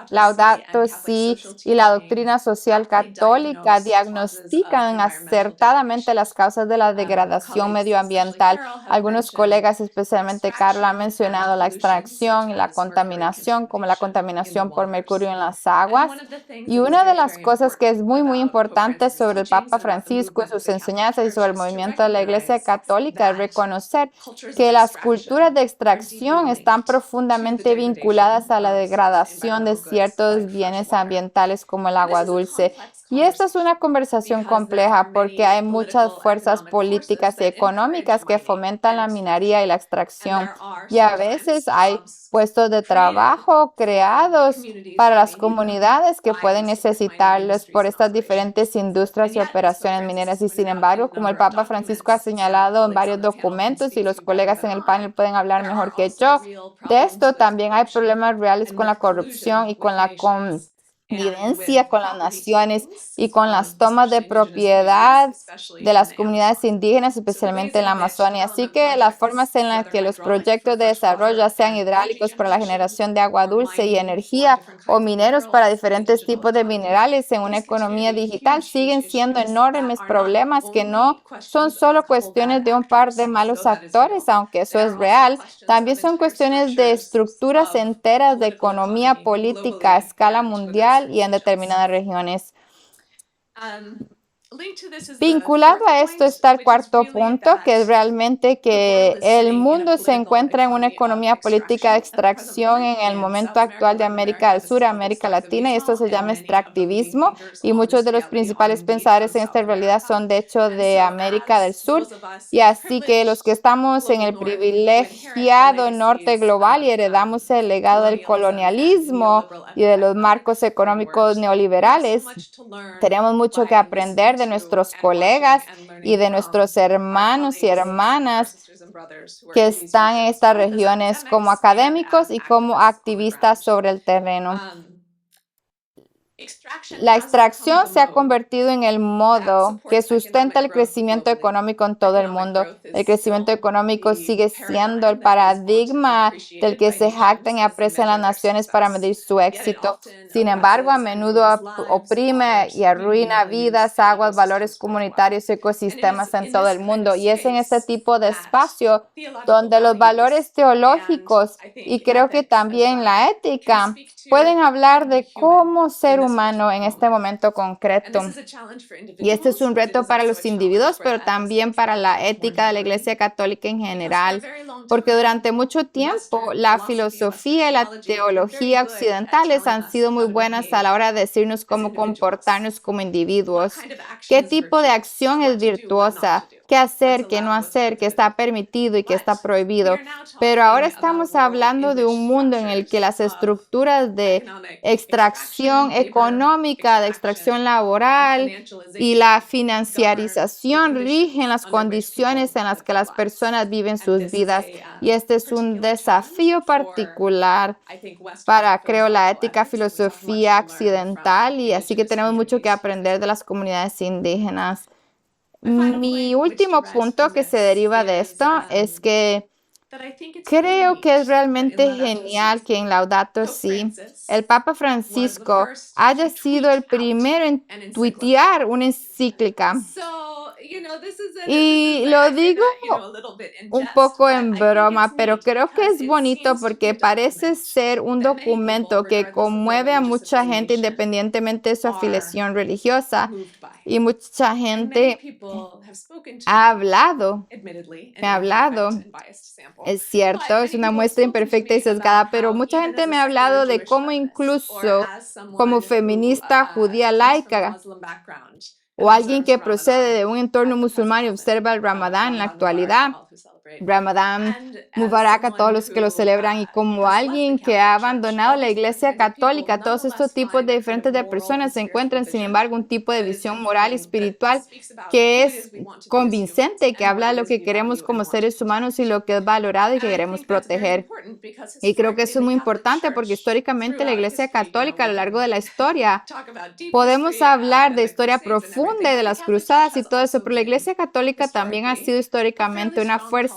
Laudato Si y la doctrina social católica diagnostican acertadamente las causas de la degradación medioambiental. Algunos colegas, especialmente Carla, han mencionado la extracción y la contaminación, como la contaminación por mercurio en las aguas. Y una de las cosas que es muy importante sobre el Papa Francisco y sus enseñanzas y sobre el movimiento de la Iglesia Católica es reconocer que las culturas de extracción están profundamente vinculadas a la degradación de ciertos bienes ambientales como el agua dulce. Y esta es una conversación compleja porque hay muchas fuerzas políticas y económicas que fomentan la minería y la extracción. Y a veces hay puestos de trabajo creados para las comunidades que pueden necesitarlos por estas diferentes industrias y operaciones mineras. Y sin embargo, como el Papa Francisco ha señalado en varios documentos y los colegas en el panel pueden hablar mejor que yo de esto, también hay problemas reales con la corrupción y con la convivencia con las naciones y con las tomas de propiedad de las comunidades indígenas, especialmente en la Amazonia. Así que las formas en las que los proyectos de desarrollo, ya sean hidráulicos para la generación de agua dulce y energía o mineros para diferentes tipos de minerales en una economía digital, siguen siendo enormes problemas que no son solo cuestiones de un par de malos actores, aunque eso es real. También son cuestiones de estructuras enteras de economía política a escala mundial y en determinadas regiones. Vinculado a esto está el cuarto punto, que es realmente que el mundo se encuentra en una economía política de extracción en el momento actual de América del Sur, América Latina, y esto se llama extractivismo, y muchos de los principales pensadores en esta realidad son de hecho de América del Sur, y así que los que estamos en el privilegiado norte global y heredamos el legado del colonialismo y de los marcos económicos neoliberales, tenemos mucho que aprender de nuestros colegas y de nuestros hermanos y hermanas que están en estas regiones como académicos y como activistas sobre el terreno. La extracción se ha convertido en el modo que sustenta el crecimiento económico en todo el mundo. El crecimiento económico sigue siendo el paradigma del que se jactan y aprecian las naciones para medir su éxito. Sin embargo, a menudo oprime y arruina vidas, aguas, valores comunitarios y ecosistemas en todo el mundo. Y es en este tipo de espacio donde los valores teológicos y creo que también la ética pueden hablar de cómo ser humano en este momento concreto. Y este es un reto para los individuos, pero también para la ética de la Iglesia Católica en general, porque durante mucho tiempo la filosofía y la teología occidentales han sido muy buenas a la hora de decirnos cómo comportarnos como individuos, qué tipo de acción es virtuosa, qué hacer, qué no hacer, qué está permitido y qué está prohibido. Pero ahora estamos hablando de un mundo en el que las estructuras de extracción económica, de extracción laboral y la financiarización rigen las condiciones en las que las personas viven sus vidas. Y este es un desafío particular para, creo, la ética, filosofía occidental, y así que tenemos mucho que aprender de las comunidades indígenas. Mi último punto que se deriva de esto es que creo que es realmente genial que en Laudato Si el Papa Francisco haya sido el primero en tuitear una encíclica. Y lo digo un poco en broma, pero creo que es bonito porque parece ser un documento que conmueve a mucha gente independientemente de su afiliación religiosa. Y mucha gente me ha hablado, es cierto, es una muestra imperfecta y sesgada, pero mucha gente me ha hablado de cómo incluso como feminista judía laica o alguien que procede de un entorno musulmán y observa el Ramadán en la actualidad, Ramadán Mubarak a todos los que lo celebran, y como alguien que ha abandonado la Iglesia Católica, todos estos tipos de diferentes de personas se encuentran, sin embargo, un tipo de visión moral y espiritual que es convincente, que habla de lo que queremos como seres humanos y lo que es valorado y que queremos proteger. Y creo que eso es muy importante porque históricamente la Iglesia Católica a lo largo de la historia podemos hablar de historia profunda y de las cruzadas y todo eso, pero la Iglesia Católica también ha sido históricamente una fuerza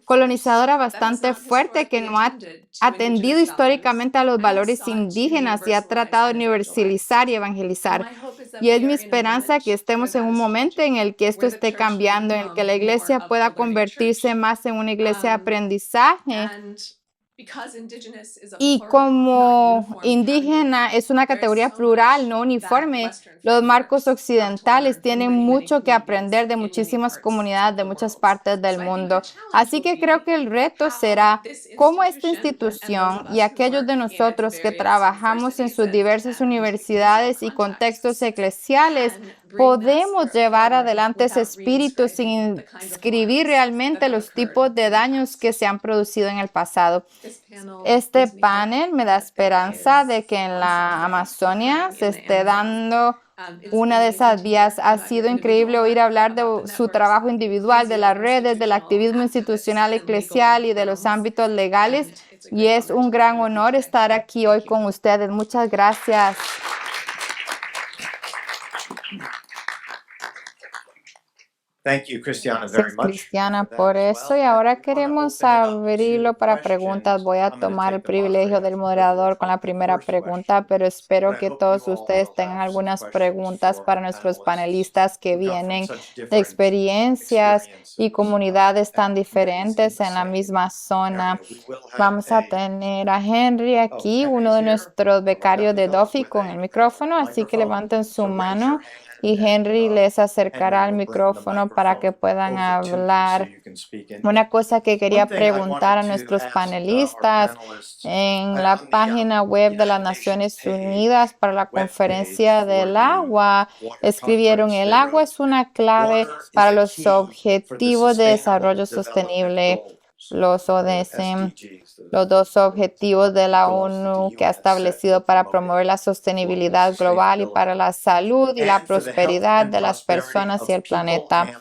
colonizadora conservadora bastante fuerte que no ha atendido históricamente a los valores indígenas y ha tratado de universalizar y evangelizar. Y es mi esperanza que estemos en un momento en el que esto esté cambiando, en el que la iglesia pueda convertirse más en una iglesia de aprendizaje. Y como indígena es una categoría plural, no uniforme, los marcos occidentales tienen mucho que aprender de muchísimas comunidades de muchas partes del mundo. Así que creo que el reto será cómo esta institución y aquellos de nosotros que trabajamos en sus diversas universidades y contextos eclesiales podemos llevar adelante ese espíritu sin inscribir realmente los tipos de daños que se han producido en el pasado. Este panel me da esperanza de que en la Amazonia se esté dando una de esas vías. Ha sido increíble oír hablar de su trabajo individual, de las redes, del activismo institucional eclesial y de los ámbitos legales. Y es un gran honor estar aquí hoy con ustedes. Muchas gracias. Thank you, Christiana, Gracias, very much. Cristiana, for that por as eso. well. Y ahora And we're gonna queremos open it up abrirlo to para preguntas. Voy a questions. I'm gonna tomar el take the privilegio del moderator's moderador con la privilege primera with the first pregunta, question. pero espero But I que hope todos you all ustedes will tengan have some algunas questions preguntas for para our nuestros panelists panelistas que who come from vienen such de different experiencias y experiences comunidades tan and communities in diferentes the en la same misma zona. area. We will have Vamos a tener a Henry aquí, uno de nuestros becarios de Duffy, con el micrófono, así que levanten su mano y Henry les acercará el micrófono para que puedan hablar. Una cosa que quería preguntar a nuestros panelistas, en la página web de las Naciones Unidas para la Conferencia del Agua, escribieron: el agua es una clave para los Objetivos de Desarrollo Sostenible, los ODS, los 2 objetivos de la ONU que ha establecido para promover la sostenibilidad global y para la salud y la prosperidad de las personas y el planeta.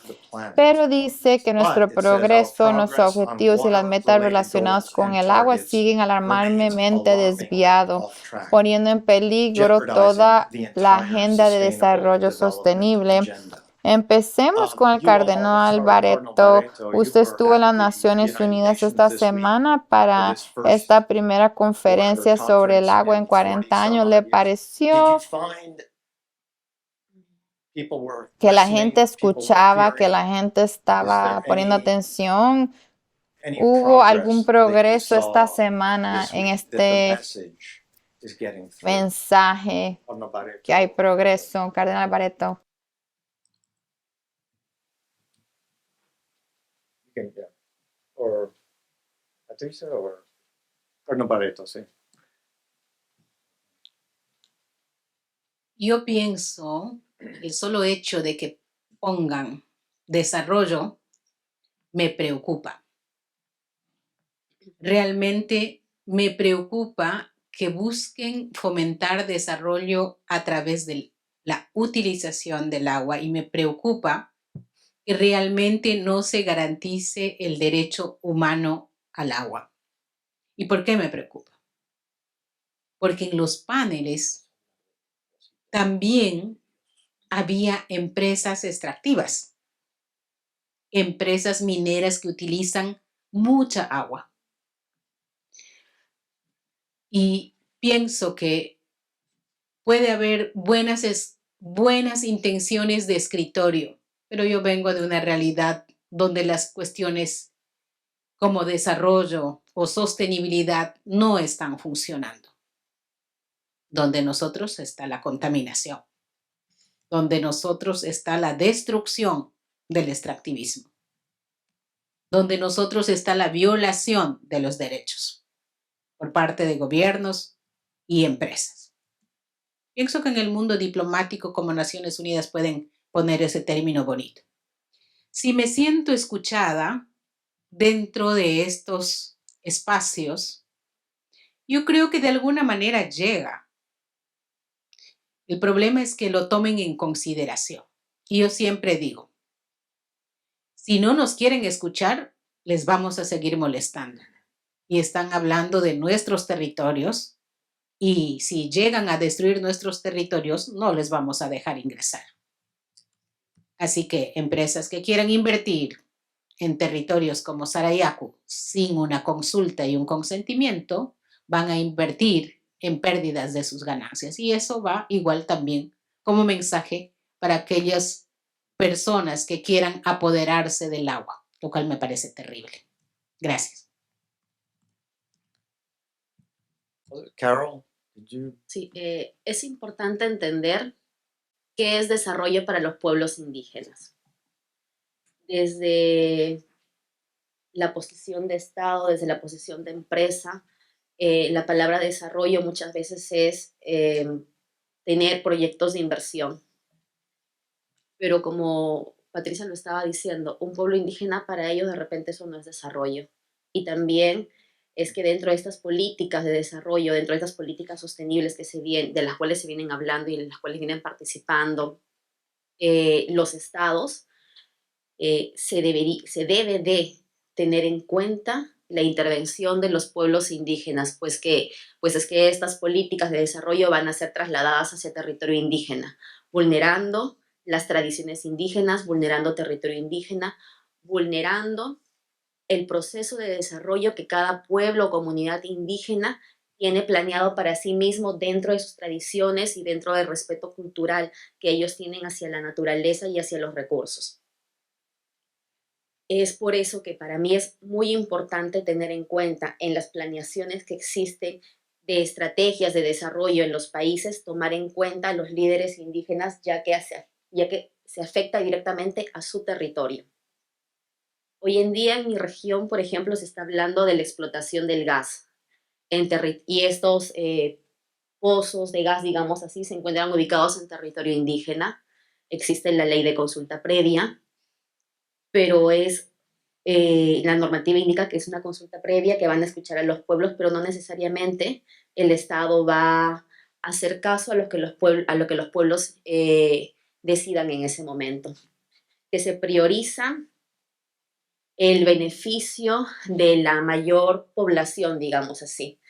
Pero dice que nuestro progreso, nuestros objetivos y las metas relacionadas con el agua siguen alarmantemente desviados, poniendo en peligro toda la agenda de desarrollo sostenible. Empecemos con el cardenal Barreto. Usted estuvo en las Naciones Unidas esta semana para esta primera conferencia sobre el agua en 40 años. ¿Le pareció que la gente escuchaba, que la gente estaba poniendo atención? ¿Hubo algún progreso esta semana en este mensaje que hay progreso, cardenal Barreto? Or Patricia or no Barreto, sí. Yo pienso el solo hecho de que pongan desarrollo me preocupa. Realmente me preocupa que busquen fomentar desarrollo a través de la utilización del agua y me preocupa que realmente no se garantice el derecho humano al agua. ¿Y por qué me preocupa? Porque en los paneles también había empresas extractivas, empresas mineras que utilizan mucha agua. Y pienso que puede haber buenas intenciones de escritorio, pero yo vengo de una realidad donde las cuestiones como desarrollo o sostenibilidad no están funcionando. Donde nosotros está la contaminación, donde nosotros está la destrucción del extractivismo, donde nosotros está la violación de los derechos por parte de gobiernos y empresas. Pienso que en el mundo diplomático como Naciones Unidas pueden poner ese término bonito. Si me siento escuchada dentro de estos espacios, yo creo que de alguna manera llega. El problema es que lo tomen en consideración. Y yo siempre digo, si no nos quieren escuchar, les vamos a seguir molestando. Y están hablando de nuestros territorios y si llegan a destruir nuestros territorios, no les vamos a dejar ingresar. Así que empresas que quieran invertir, en territorios como Sarayaku sin una consulta y un consentimiento, van a invertir en pérdidas de sus ganancias. Y eso va igual también como mensaje para aquellas personas que quieran apoderarse del agua, lo cual me parece terrible. Gracias. Carol, did you? Sí, es importante entender qué es desarrollo para los pueblos indígenas. Desde la posición de Estado, desde la posición de empresa, la palabra desarrollo muchas veces es tener proyectos de inversión. Pero como Patricia lo estaba diciendo, un pueblo indígena para ellos de repente eso no es desarrollo. Y también es que dentro de estas políticas de desarrollo, dentro de estas políticas sostenibles de las cuales se vienen hablando y en las cuales vienen participando los estados, se debe de tener en cuenta la intervención de los pueblos indígenas, pues es que estas políticas de desarrollo van a ser trasladadas hacia territorio indígena, vulnerando las tradiciones indígenas, vulnerando territorio indígena, vulnerando el proceso de desarrollo que cada pueblo o comunidad indígena tiene planeado para sí mismo dentro de sus tradiciones y dentro del respeto cultural que ellos tienen hacia la naturaleza y hacia los recursos. Es por eso que para mí es muy importante tener en cuenta en las planeaciones que existen de estrategias de desarrollo en los países, tomar en cuenta a los líderes indígenas, ya que se afecta directamente a su territorio. Hoy en día en mi región, por ejemplo, se está hablando de la explotación del gas. Y estos pozos de gas, digamos así, se encuentran ubicados en territorio indígena. Existe la ley de consulta previa, pero la normativa indica que es una consulta previa, que van a escuchar a los pueblos, pero no necesariamente el Estado va a hacer caso a lo que los pueblos decidan en ese momento. Que se prioriza el beneficio de la mayor población, digamos así.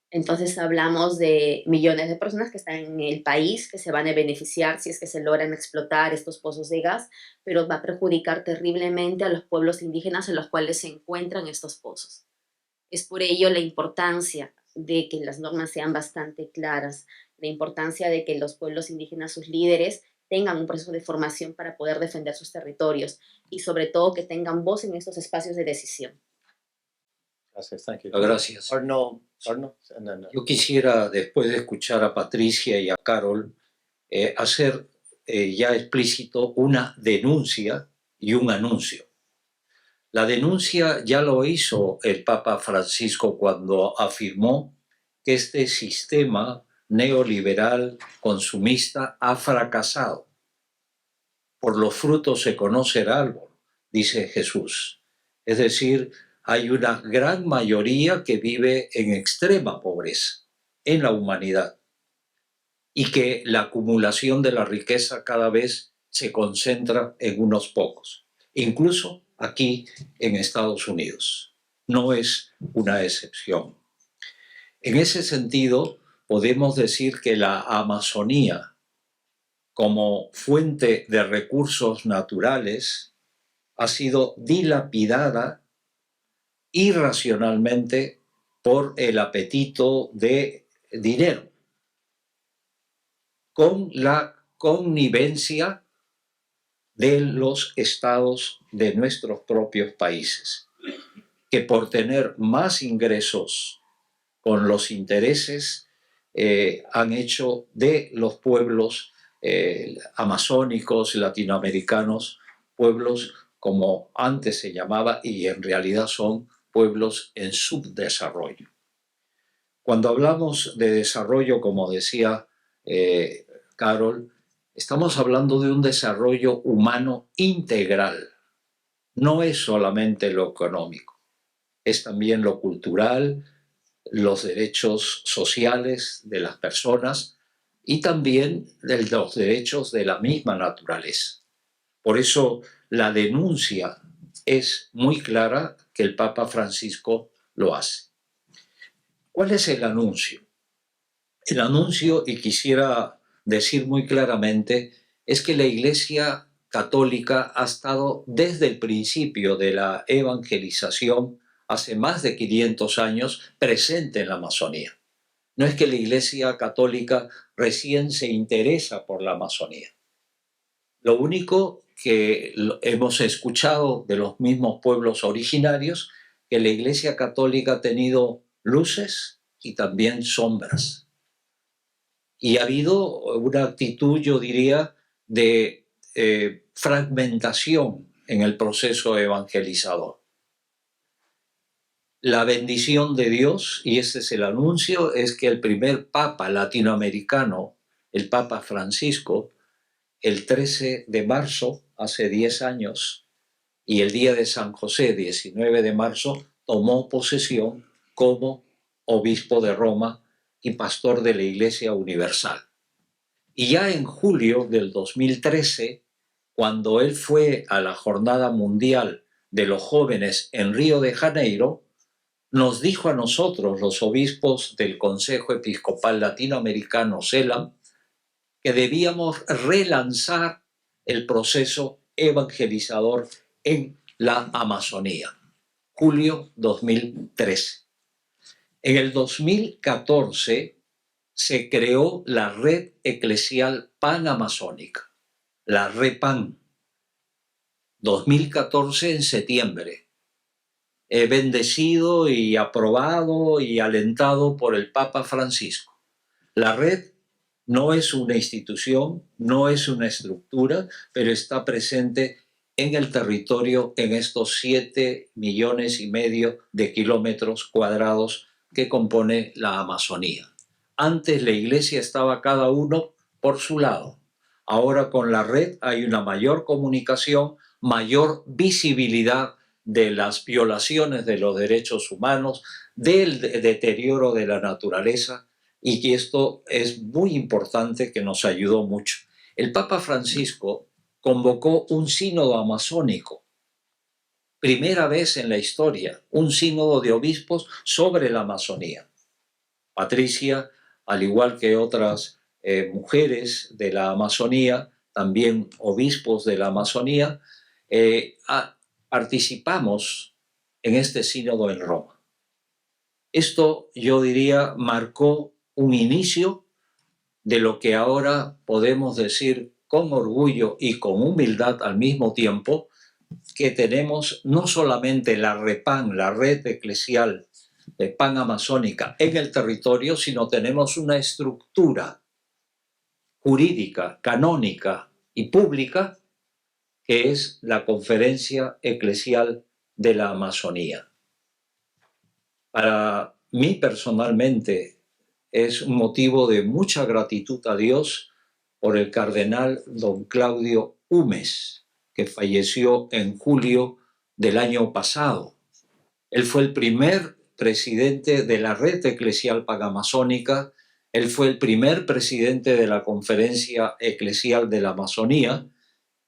Entonces hablamos de millones de personas que están en el país, que se van a beneficiar si es que se logran explotar estos pozos de gas, pero va a perjudicar terriblemente a los pueblos indígenas en los cuales se encuentran estos pozos. Es por ello la importancia de que las normas sean bastante claras, la importancia de que los pueblos indígenas, sus líderes, tengan un proceso de formación para poder defender sus territorios y sobre todo que tengan voz en estos espacios de decisión. Gracias, thank you. Gracias. Arnold, and then, Yo quisiera, después de escuchar a Patricia y a Carol, hacer ya explícito una denuncia y un anuncio. La denuncia ya lo hizo el Papa Francisco cuando afirmó que este sistema neoliberal consumista ha fracasado. Por los frutos se conoce el árbol, dice Jesús. Es decir, hay una gran mayoría que vive en extrema pobreza en la humanidad y que la acumulación de la riqueza cada vez se concentra en unos pocos, incluso aquí en Estados Unidos. No es una excepción. En ese sentido, podemos decir que la Amazonía, como fuente de recursos naturales, ha sido dilapidada irracionalmente por el apetito de dinero, con la connivencia de los estados de nuestros propios países, que por tener más ingresos con los intereses han hecho de los pueblos amazónicos, latinoamericanos, pueblos como antes se llamaba y en realidad son pueblos en subdesarrollo. Cuando hablamos de desarrollo, como decía Carol, estamos hablando de un desarrollo humano integral. No es solamente lo económico, es también lo cultural, los derechos sociales de las personas y también de los derechos de la misma naturaleza. Por eso la denuncia es muy clara que el Papa Francisco lo hace. ¿Cuál es el anuncio? El anuncio, y quisiera decir muy claramente, es que la Iglesia Católica ha estado desde el principio de la evangelización, hace más de 500 años, presente en la Amazonía. No es que la Iglesia Católica recién se interesa por la Amazonía. Lo único que hemos escuchado de los mismos pueblos originarios, que la Iglesia Católica ha tenido luces y también sombras. Y ha habido una actitud, yo diría, de fragmentación en el proceso evangelizador. La bendición de Dios, y ese es el anuncio, es que el primer papa latinoamericano, el Papa Francisco, el 13 de marzo, hace 10 años, y el día de San José, 19 de marzo, tomó posesión como obispo de Roma y pastor de la Iglesia Universal. Y ya en julio del 2013, cuando él fue a la Jornada Mundial de los Jóvenes en Río de Janeiro, nos dijo a nosotros, los obispos del Consejo Episcopal Latinoamericano, CELAM, que debíamos relanzar el proceso evangelizador en la Amazonía. Julio 2013. En el 2014 se creó la Red Eclesial Panamazónica, la REPAN, 2014 en septiembre, bendecido y aprobado y alentado por el Papa Francisco. La red no es una institución, no es una estructura, pero está presente en el territorio en estos 7,5 millones de kilómetros cuadrados que compone la Amazonía. Antes la iglesia estaba cada uno por su lado. Ahora con la red hay una mayor comunicación, mayor visibilidad de las violaciones de los derechos humanos, del deterioro de la naturaleza, y que esto es muy importante, que nos ayudó mucho. El Papa Francisco convocó un sínodo amazónico, primera vez en la historia, un sínodo de obispos sobre la Amazonía. Patricia, al igual que otras mujeres de la Amazonía, también obispos de la Amazonía, participamos en este sínodo en Roma. Esto, yo diría, marcó un inicio de lo que ahora podemos decir con orgullo y con humildad al mismo tiempo, que tenemos no solamente la REPAN, la Red Eclesial Panamazónica en el territorio, sino tenemos una estructura jurídica, canónica y pública, que es la Conferencia Eclesial de la Amazonía. Para mí personalmente es un motivo de mucha gratitud a Dios por el cardenal don Claudio Humes, que falleció en julio del año pasado. Él fue el primer presidente de la Red Eclesial Panamazónica, él fue el primer presidente de la Conferencia Eclesial de la Amazonía,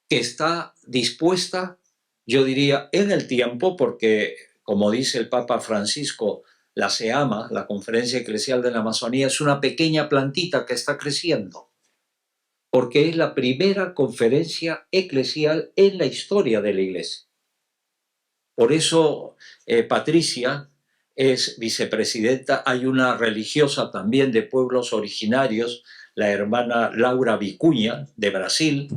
que está dispuesta, yo diría, en el tiempo, porque, como dice el Papa Francisco, la SEAMA, la Conferencia Eclesial de la Amazonía, es una pequeña plantita que está creciendo, porque es la primera conferencia eclesial en la historia de la Iglesia. Por eso Patricia es vicepresidenta. Hay una religiosa también de pueblos originarios, la hermana Laura Vicuña, de Brasil.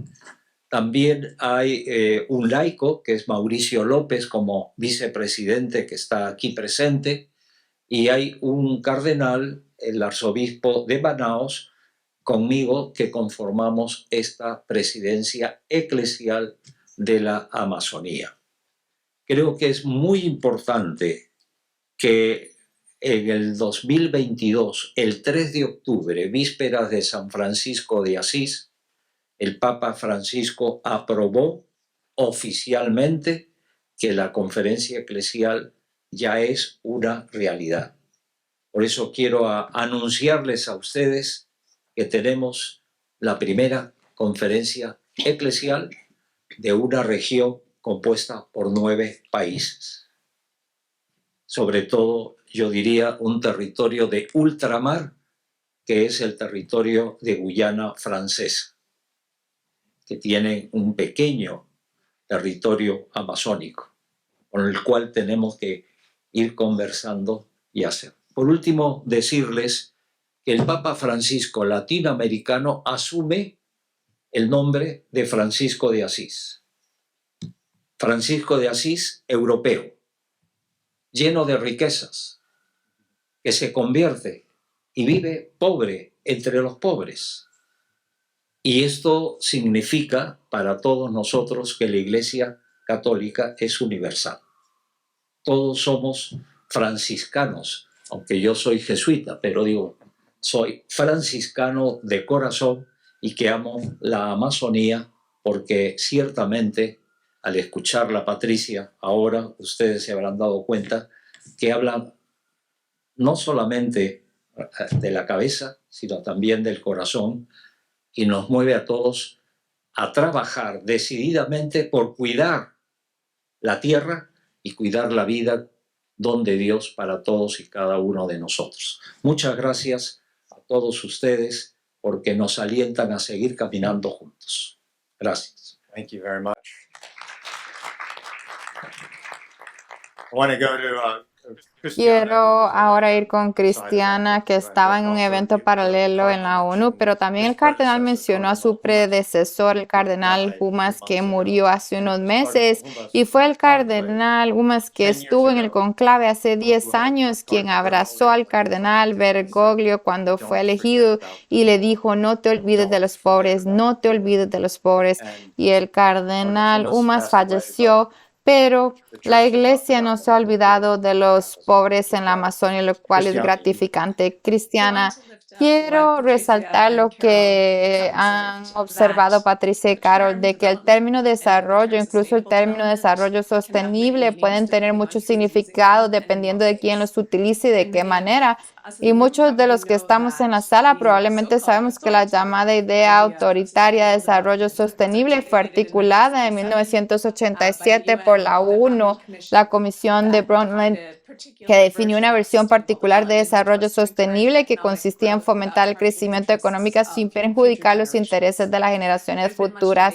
También hay un laico, que es Mauricio López, como vicepresidente, que está aquí presente. Y hay un cardenal, el arzobispo de Manaos, conmigo, que conformamos esta presidencia eclesial de la Amazonía. Creo que es muy importante que en el 2022, el 3 de octubre, vísperas de San Francisco de Asís, el Papa Francisco aprobó oficialmente que la conferencia eclesial ya es una realidad. Por eso quiero anunciarles a ustedes que tenemos la primera conferencia eclesial de una región compuesta por 9 países. Sobre todo, yo diría, un territorio de ultramar, que es el territorio de Guyana Francesa. que tienen un pequeño territorio amazónico, con el cual tenemos que ir conversando y hacer. Por último, decirles que el Papa Francisco latinoamericano asume el nombre de Francisco de Asís. Francisco de Asís europeo, lleno de riquezas, que se convierte y vive pobre entre los pobres. Y esto significa para todos nosotros que la Iglesia Católica es universal. Todos somos franciscanos, aunque yo soy jesuita, pero digo, soy franciscano de corazón y que amo la Amazonía, porque ciertamente al escucharla, Patricia, ahora ustedes se habrán dado cuenta que hablan no solamente de la cabeza, sino también del corazón, y nos mueve a todos a trabajar decididamente por cuidar la tierra y cuidar la vida don de Dios para todos y cada uno de nosotros. Muchas gracias a todos ustedes porque nos alientan a seguir caminando juntos. Gracias. Thank you very much. I want to go to Quiero ahora ir con Cristiana, que estaba en un evento paralelo en la ONU, pero también el cardenal mencionó a su predecesor, el cardenal Humas, que murió hace unos meses, y fue el cardenal Humas que estuvo en el conclave hace 10 años, quien abrazó al cardenal Bergoglio cuando fue elegido y le dijo: no te olvides de los pobres, no te olvides de los pobres. Y el cardenal Humas falleció, pero la Iglesia no se ha olvidado de los pobres en la Amazonia, lo cual es gratificante. Cristiana, quiero resaltar lo que han observado Patricia y Carol, de que el término desarrollo, incluso el término desarrollo sostenible, pueden tener mucho significado dependiendo de quién los utilice y de qué manera. Y muchos de los que estamos en la sala probablemente sabemos que la llamada idea autoritaria de desarrollo sostenible fue articulada en 1987 por la ONU, la Comisión de Brundtland, que definió una versión particular de desarrollo sostenible que consistía en fomentar el crecimiento económico sin perjudicar los intereses de las generaciones futuras.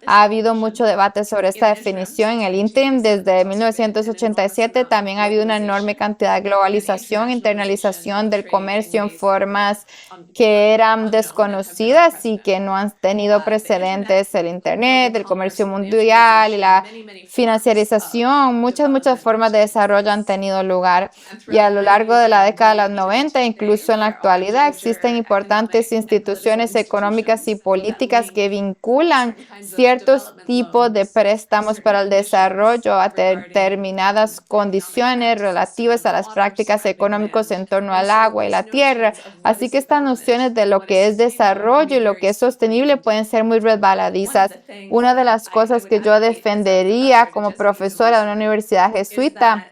Ha habido mucho debate sobre esta definición en el ínterin desde 1987. También ha habido una enorme cantidad de globalización, internalización del comercio en formas que eran desconocidas y que no han tenido precedentes: el Internet, el comercio mundial y la financiarización. Muchas formas de desarrollo han tenido lugar, y a lo largo de la década de los 90, incluso en la actualidad, existen importantes instituciones económicas y políticas que vinculan ciertos tipos de préstamos para el desarrollo a determinadas condiciones relativas a las prácticas económicas en torno al agua y la tierra. Así que estas nociones de lo que es desarrollo y lo que es sostenible pueden ser muy resbaladizas. Una de las cosas que yo defendería como profesora de una universidad jesuita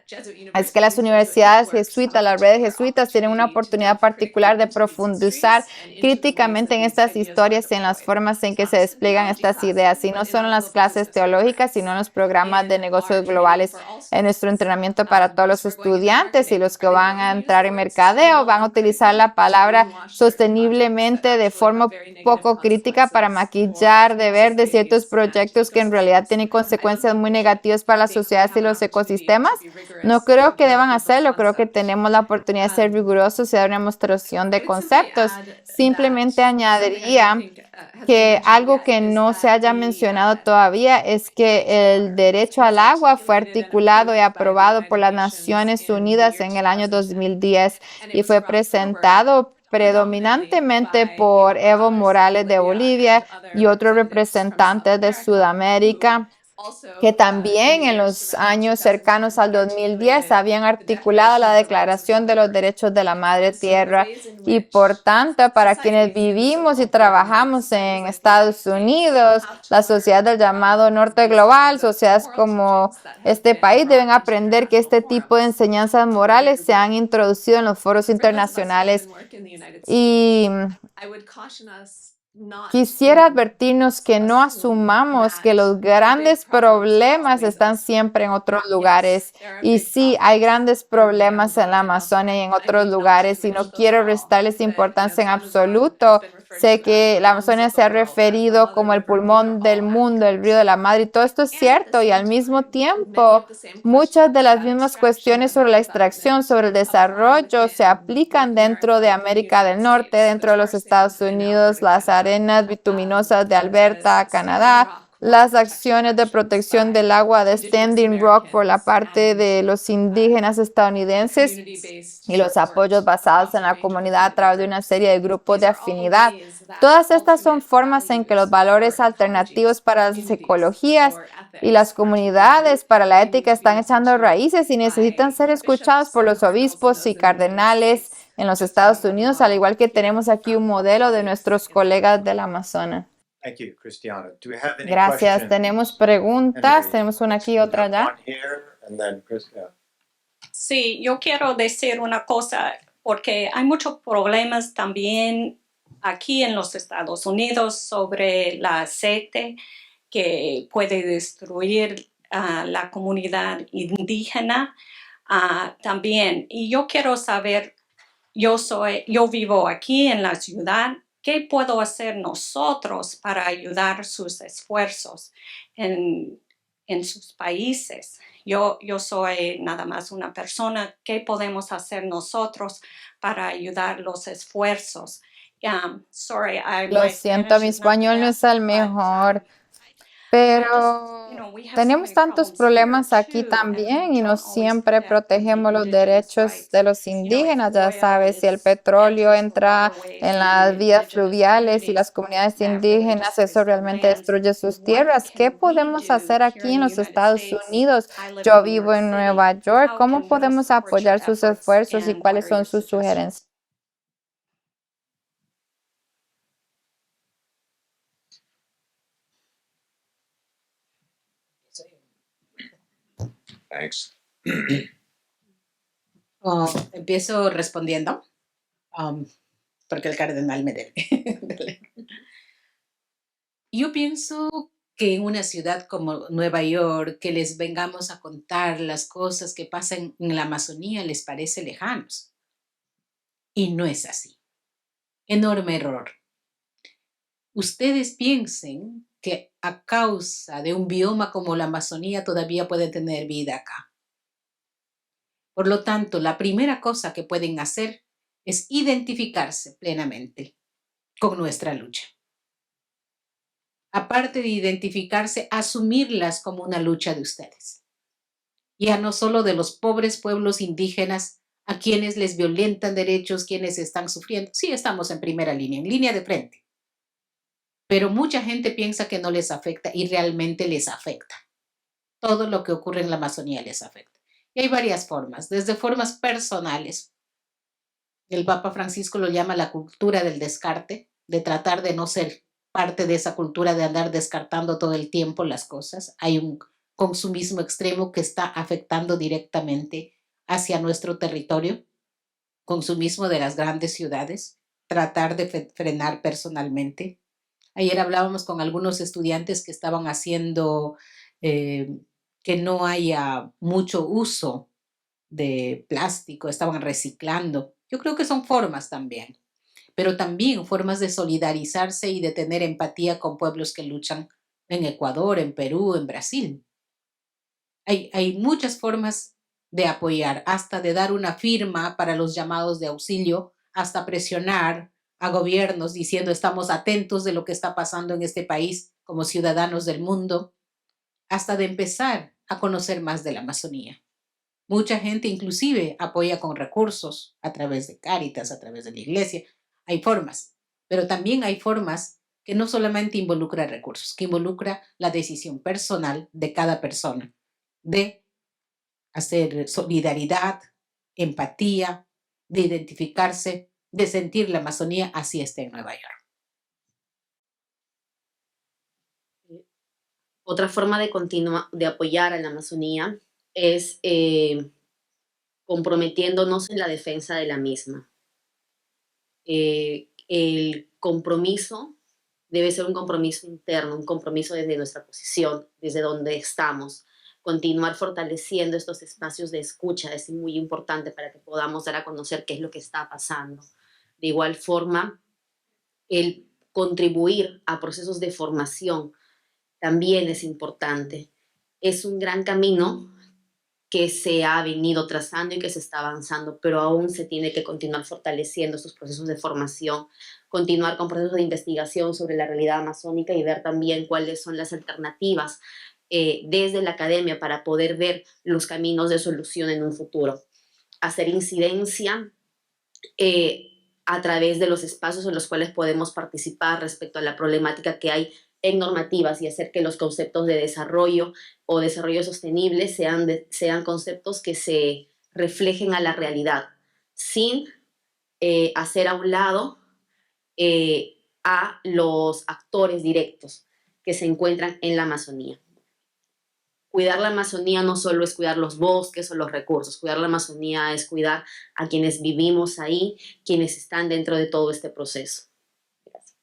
es que las universidades jesuitas, las redes jesuitas, tienen una oportunidad particular de profundizar críticamente en estas historias y en las formas en que se despliegan estas ideas, y no solo en las clases teológicas, sino en los programas de negocios globales. En nuestro entrenamiento para todos los estudiantes y los que van a entrar en mercadeo, van a utilizar la palabra sosteniblemente de forma poco crítica para maquillar de verde ciertos proyectos que en realidad tienen consecuencias muy negativas para las sociedades y los ecosistemas. No creo que deban hacerlo. Creo que tenemos la oportunidad de ser rigurosos y dar una demostración de conceptos. Simplemente añadiría que algo que no se haya mencionado todavía es que el derecho al agua fue articulado y aprobado por las Naciones Unidas en el año 2010 y fue presentado predominantemente por Evo Morales de Bolivia y otros representantes de Sudamérica, que también en los años cercanos al 2010 habían articulado la Declaración de los Derechos de la Madre Tierra. Y por tanto, para quienes vivimos y trabajamos en Estados Unidos, la sociedad del llamado Norte Global, sociedades como este país, deben aprender que este tipo de enseñanzas morales se han introducido en los foros internacionales. Y quisiera advertirnos que no asumamos que los grandes problemas están siempre en otros lugares. Y sí, hay grandes problemas en la Amazonia y en otros lugares, y no quiero restarles importancia en absoluto. Sé que la Amazonia se ha referido como el pulmón del mundo, el río de la madre, y todo esto es cierto, y al mismo tiempo muchas de las mismas cuestiones sobre la extracción, sobre el desarrollo, se aplican dentro de América del Norte, dentro de los Estados Unidos, las arenas bituminosas de Alberta, Canadá, las acciones de protección del agua de Standing Rock por la parte de los indígenas estadounidenses y los apoyos basados en la comunidad a través de una serie de grupos de afinidad. Todas estas son formas en que los valores alternativos para las ecologías y las comunidades para la ética están echando raíces y necesitan ser escuchados por los obispos y cardenales en los Estados Unidos, al igual que tenemos aquí un modelo de nuestros colegas del Amazonas. Thank you, Christiana. Do we have any Gracias. questions? Tenemos preguntas. Henry, Tenemos una aquí y otra we have allá. one here, and then Chris, yeah. Sí, yo quiero decir una cosa, porque hay muchos problemas también aquí en los Estados Unidos sobre el aceite que puede destruir a la comunidad indígena también. Y yo quiero saber, yo vivo aquí en la ciudad, ¿qué puedo hacer nosotros para ayudar sus esfuerzos en sus países? Yo soy nada más una persona. ¿Qué podemos hacer nosotros para ayudar los esfuerzos? Sorry, Lo siento, mi español no es el mejor, pero tenemos tantos problemas aquí también y no siempre protegemos los derechos de los indígenas. Ya sabes, si el petróleo entra en las vías fluviales y las comunidades indígenas, eso realmente destruye sus tierras. ¿Qué podemos hacer aquí en los Estados Unidos? Yo vivo en Nueva York. ¿Cómo podemos apoyar sus esfuerzos y cuáles son sus sugerencias? Thanks. Empiezo respondiendo, porque el cardenal me debe. Yo pienso que en una ciudad como Nueva York, que les vengamos a contar las cosas que pasan en la Amazonía les parece lejanos. Y no es así. Enorme error. Ustedes piensen que a causa de un bioma como la Amazonía todavía puede tener vida acá. Por lo tanto, la primera cosa que pueden hacer es identificarse plenamente con nuestra lucha. Aparte de identificarse, asumirlas como una lucha de ustedes. Ya no solo de los pobres pueblos indígenas a quienes les violentan derechos, quienes están sufriendo. Sí, estamos en primera línea, en línea de frente. Pero mucha gente piensa que no les afecta y realmente les afecta. Todo lo que ocurre en la Amazonía les afecta. Y hay varias formas, desde formas personales. El Papa Francisco lo llama la cultura del descarte, de tratar de no ser parte de esa cultura de andar descartando todo el tiempo las cosas. Hay un consumismo extremo que está afectando directamente hacia nuestro territorio. Consumismo de las grandes ciudades, tratar de frenar personalmente. Ayer hablábamos con algunos estudiantes que estaban haciendo que no haya mucho uso de plástico, estaban reciclando. Yo creo que son formas también, pero también formas de solidarizarse y de tener empatía con pueblos que luchan en Ecuador, en Perú, en Brasil. Hay muchas formas de apoyar, hasta de dar una firma para los llamados de auxilio, hasta presionar a gobiernos diciendo estamos atentos de lo que está pasando en este país como ciudadanos del mundo, hasta de empezar a conocer más de la Amazonía. Mucha gente inclusive apoya con recursos a través de Cáritas, a través de la iglesia. Hay formas, pero también hay formas que no solamente involucran recursos, que involucra la decisión personal de cada persona de hacer solidaridad, empatía, de identificarse, de sentir la Amazonía así está en Nueva York. Otra forma de apoyar a la Amazonía es comprometiéndonos en la defensa de la misma. El compromiso debe ser un compromiso interno, un compromiso desde nuestra posición, desde donde estamos. Continuar fortaleciendo estos espacios de escucha es muy importante para que podamos dar a conocer qué es lo que está pasando. De igual forma, el contribuir a procesos de formación también es importante. Es un gran camino que se ha venido trazando y que se está avanzando, pero aún se tiene que continuar fortaleciendo estos procesos de formación, continuar con procesos de investigación sobre la realidad amazónica y ver también cuáles son las alternativas desde la academia para poder ver los caminos de solución en un futuro. Hacer incidencia a través de los espacios en los cuales podemos participar respecto a la problemática que hay en normativas y hacer que los conceptos de desarrollo o desarrollo sostenible sean conceptos que se reflejen a la realidad, sin hacer a un lado a los actores directos que se encuentran en la Amazonía. Cuidar la Amazonía no solo es cuidar los bosques o los recursos, cuidar la Amazonía es cuidar a quienes vivimos ahí, quienes están dentro de todo este proceso. Gracias.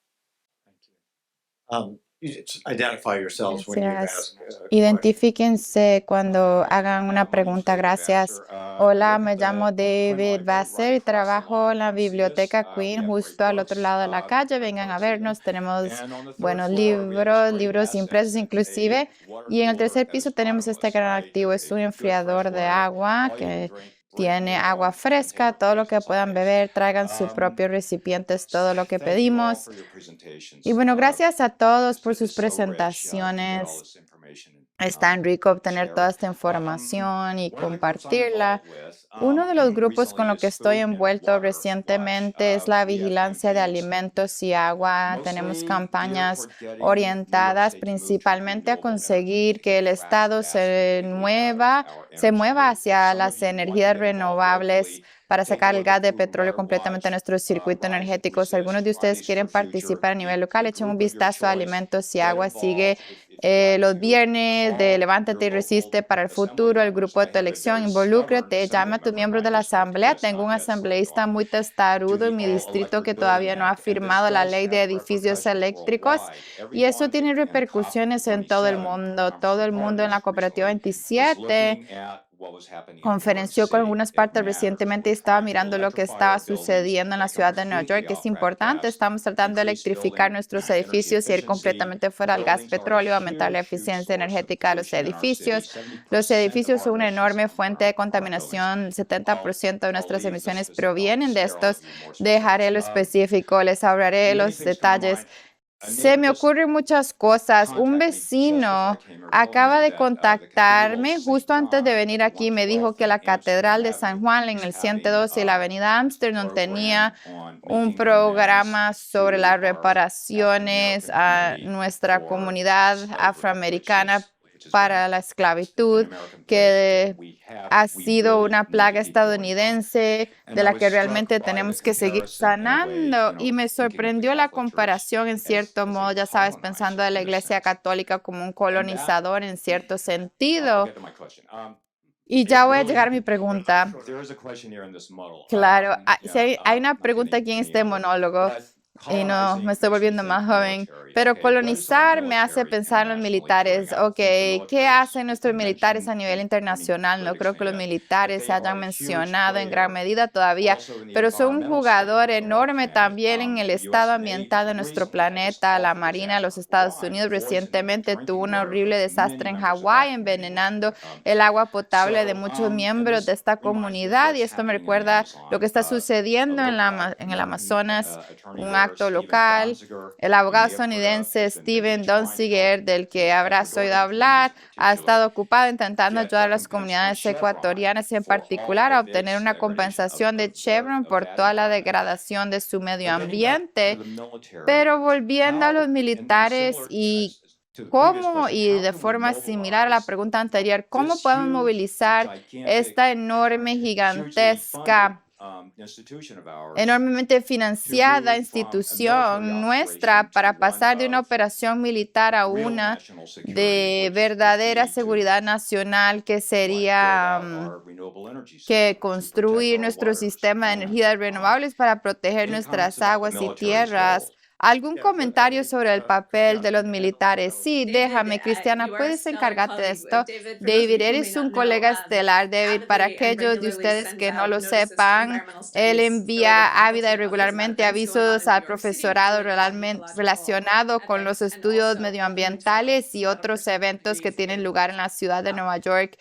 You just identify yourselves when you Gracias. ask a question. Identifíquense cuando hagan una pregunta. Gracias. Hola, me llamo David Basser y trabajo en la Biblioteca Queen, justo al otro lado de la calle. Vengan a vernos. Tenemos buenos libros impresos inclusive. Y en el tercer piso tenemos este gran activo. Es un enfriador de agua que tiene agua fresca, todo lo que puedan beber, traigan sus propios recipientes, todo lo que pedimos. Y bueno, gracias a todos por sus presentaciones. Es tan rico obtener toda esta información y compartirla. Uno de los grupos con los que estoy envuelto recientemente es la vigilancia de alimentos y agua. Tenemos campañas orientadas principalmente a conseguir que el Estado se mueva hacia las energías renovables para sacar el gas de petróleo completamente de nuestros circuitos energéticos. Algunos de ustedes quieren participar a nivel local, echen un vistazo a Alimentos y Agua. Sigue los viernes de Levántate y Resiste para el futuro, el grupo de tu elección. Involúcrate, llama a tus miembros de la asamblea. Tengo un asambleísta muy testarudo en mi distrito que todavía no ha firmado la ley de edificios eléctricos y eso tiene repercusiones en todo el mundo. Todo el mundo en la Cooperativa 27 conferenció con algunas partes recientemente y estaba mirando lo que estaba sucediendo en la ciudad de Nueva York, que es importante. Estamos tratando de electrificar nuestros edificios y ir completamente fuera del gas petróleo, aumentar la eficiencia energética de los edificios. Los edificios son una enorme fuente de contaminación. El 70% de nuestras emisiones provienen de estos. Dejaré lo específico, les ahorraré los detalles. Se me ocurren muchas cosas. Un vecino acaba de contactarme justo antes de venir aquí. Me dijo que la Catedral de San Juan en el 112 y la Avenida Amsterdam tenía un programa sobre las reparaciones a nuestra comunidad afroamericana para la esclavitud, que ha sido una plaga estadounidense de la que realmente tenemos que seguir sanando. Y me sorprendió la comparación en cierto modo, ya sabes, pensando de la Iglesia Católica como un colonizador en cierto sentido. Y ya voy a llegar a mi pregunta. Claro, hay una pregunta aquí en este monólogo. Y no, me estoy volviendo más joven. Pero colonizar me hace pensar en los militares. Ok, ¿qué hacen nuestros militares a nivel internacional? No creo que los militares se hayan mencionado en gran medida todavía, pero son un jugador enorme también en el estado ambiental de nuestro planeta. La Marina de los Estados Unidos recientemente tuvo un horrible desastre en Hawái, envenenando el agua potable de muchos miembros de esta comunidad. Y esto me recuerda lo que está sucediendo en el Amazonas, un acto local. El abogado estadounidense Steven Donziger, del que habrás oído hablar, ha estado ocupado intentando ayudar a las comunidades ecuatorianas en particular a obtener una compensación de Chevron por toda la degradación de su medio ambiente. Pero volviendo a los militares y de forma similar a la pregunta anterior, ¿cómo podemos movilizar esta enorme, gigantesca, enormemente financiada institución nuestra para pasar de una operación militar a una de verdadera seguridad nacional, que sería que construir nuestro sistema de energías renovables para proteger nuestras aguas y tierras, ¿Algún comentario sobre el papel de los militares? Sí, déjame, Cristiana, puedes encargarte de esto. David, eres un colega estelar, David. Para aquellos de ustedes que no lo sepan, él envía ávida y regularmente avisos al profesorado relacionado con los estudios medioambientales y otros eventos que tienen lugar en la ciudad de Nueva York.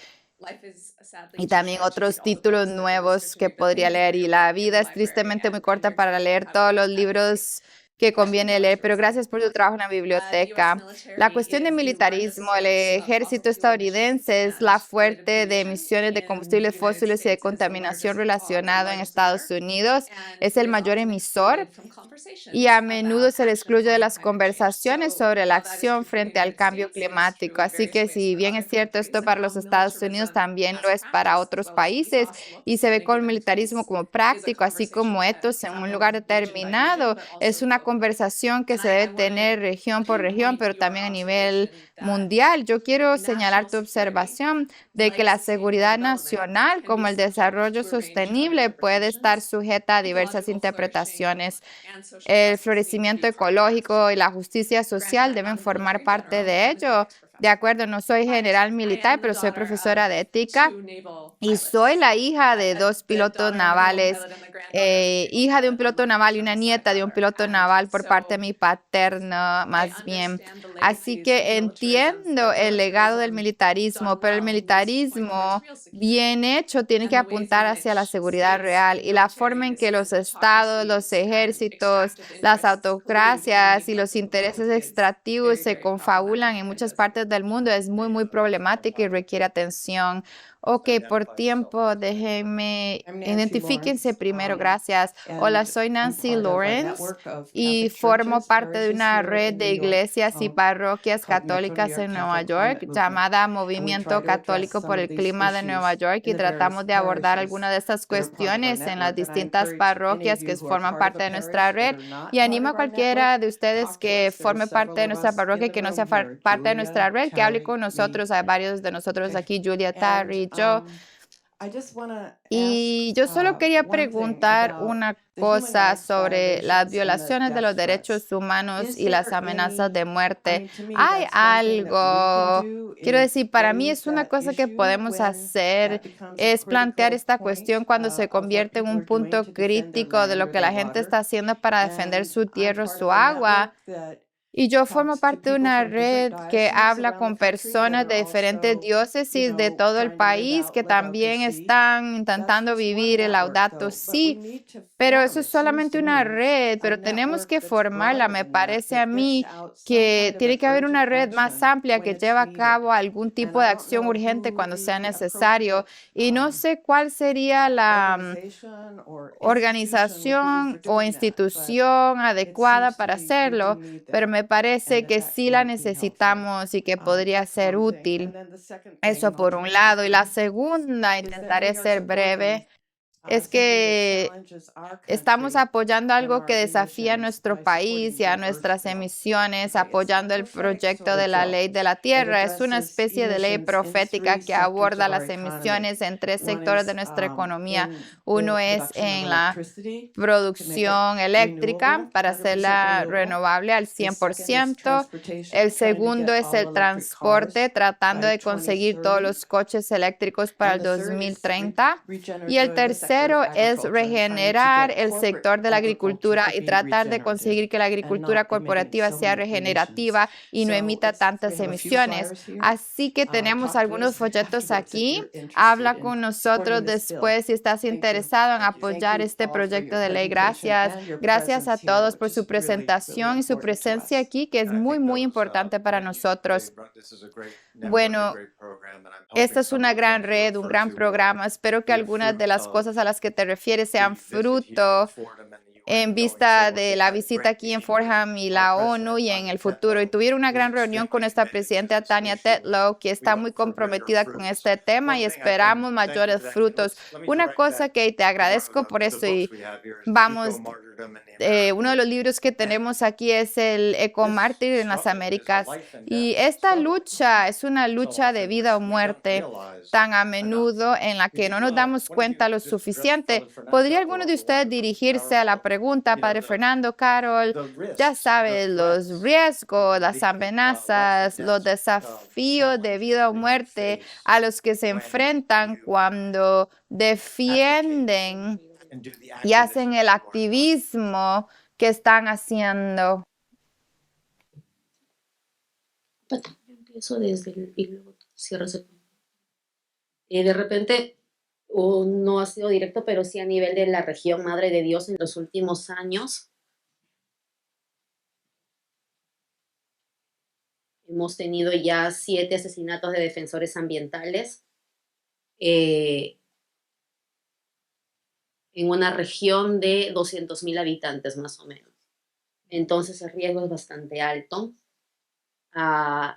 Y también otros títulos nuevos que podría leer. Y la vida es tristemente muy corta para leer todos los libros que conviene leer, pero gracias por tu trabajo en la biblioteca. La cuestión del militarismo, el ejército estadounidense es la fuente de emisiones de combustibles fósiles y de contaminación relacionado en Estados Unidos. Es el mayor emisor y a menudo se le excluye de las conversaciones sobre la acción frente al cambio climático. Así que si bien es cierto esto para los Estados Unidos, también lo es para otros países y se ve con el militarismo como práctico, así como etos en un lugar determinado. Es una conversación que se debe tener región por región, pero también a nivel mundial. Yo quiero señalar tu observación de que la seguridad nacional, como el desarrollo sostenible, puede estar sujeta a diversas interpretaciones. El florecimiento ecológico y la justicia social deben formar parte de ello. De acuerdo, no soy general militar, pero soy profesora de ética y soy la hija de dos pilotos navales, hija de un piloto naval y una nieta de un piloto naval por parte de mi paterna, más bien. Así que entiendo el legado del militarismo, pero el militarismo bien hecho tiene que apuntar hacia la seguridad real y la forma en que los estados, los ejércitos, las autocracias y los intereses extractivos se confabulan en muchas partes del mundo es muy, muy problemática y requiere atención. Ok, por tiempo, déjenme, identifíquense primero, gracias. Hola, soy Nancy Lawrence y formo parte de una red de iglesias y parroquias católicas en Nueva York llamada Movimiento Católico por el Clima de Nueva York y tratamos de abordar algunas de estas cuestiones en las distintas parroquias que forman parte de nuestra red y animo a cualquiera de ustedes que forme parte de nuestra parroquia y que no sea parte de nuestra red, que hable con nosotros. Hay varios de nosotros aquí, Julia, Tarry, yo. Y yo solo quería preguntar una cosa sobre las violaciones de los derechos humanos y las amenazas de muerte. Hay algo, quiero decir, para mí es una cosa que podemos hacer, es plantear esta cuestión cuando se convierte en un punto crítico de lo que la gente está haciendo para defender su tierra o su agua. Y yo formo parte de una red que habla con personas de diferentes diócesis de todo el país que también están intentando vivir el Laudato Si, pero eso es solamente una red, pero tenemos que formarla. Me parece a mí que tiene que haber una red más amplia que lleve a cabo algún tipo de acción urgente cuando sea necesario. Y no sé cuál sería la organización o institución adecuada para hacerlo, pero me parece que sí la necesitamos y que podría ser útil. Eso por un lado. Y la segunda, intentaré ser breve, es que estamos apoyando algo que desafía a nuestro país y a nuestras emisiones, apoyando el proyecto de la ley de la tierra. Es una especie de ley profética que aborda las emisiones en tres sectores de nuestra economía. Uno es en la producción eléctrica para hacerla renovable al 100%. El segundo es el transporte, tratando de conseguir todos los coches eléctricos para el 2030. Y el tercero es regenerar el sector de la agricultura y tratar de conseguir que la agricultura corporativa sea regenerativa y no emita tantas emisiones. Así que tenemos algunos folletos aquí. Habla con nosotros después si estás interesado en apoyar este proyecto de ley. Gracias. Gracias a todos por su presentación y su presencia aquí, que es muy, muy importante para nosotros. Bueno, esta es una gran red, un gran programa. Espero que algunas de las cosas a las que te refieres sean fruto en vista de la visita aquí en Fordham y la ONU y en el futuro. Y tuvieron una gran reunión con nuestra presidenta Tanya Tetlow, que está muy comprometida con este tema y esperamos mayores frutos. Una cosa que te agradezco por eso y vamos uno de los libros que tenemos aquí es el Ecomártir en las Américas. Y esta lucha es una lucha de vida o muerte tan a menudo en la que no nos damos cuenta lo suficiente. ¿Podría alguno de ustedes dirigirse a la pregunta, Padre Fernando, Carol? Ya sabes, los riesgos, las amenazas, los desafíos de vida o muerte a los que se enfrentan cuando defienden y hacen el activismo que están haciendo. Yo empiezo desde el y luego cierras el punto. De repente, no ha sido directo, pero sí a nivel de la región Madre de Dios en los últimos años. Hemos tenido ya 7 asesinatos de defensores ambientales en una región de 200,000 habitantes más o menos. Entonces el riesgo es bastante alto.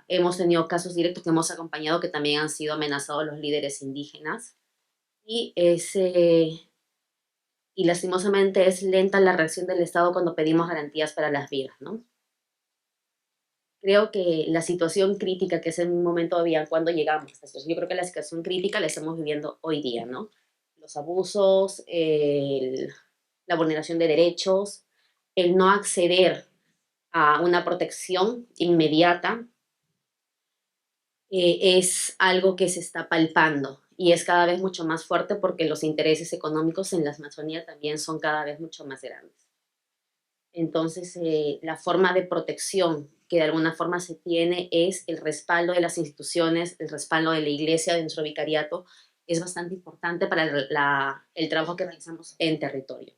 Hemos tenido casos directos que hemos acompañado que también han sido amenazados los líderes indígenas. Y lastimosamente es lenta la reacción del Estado cuando pedimos garantías para las vidas, ¿no? Creo que la situación crítica que es en un momento había cuando llegamos a esta situación, yo creo que la situación crítica la estamos viviendo hoy día, ¿no? Los abusos, la vulneración de derechos, el no acceder a una protección inmediata, es algo que se está palpando y es cada vez mucho más fuerte porque los intereses económicos en la Amazonía también son cada vez mucho más grandes. Entonces, la forma de protección que de alguna forma se tiene es el respaldo de las instituciones, el respaldo de la iglesia, de nuestro vicariato, es bastante importante para el trabajo que realizamos en territorio.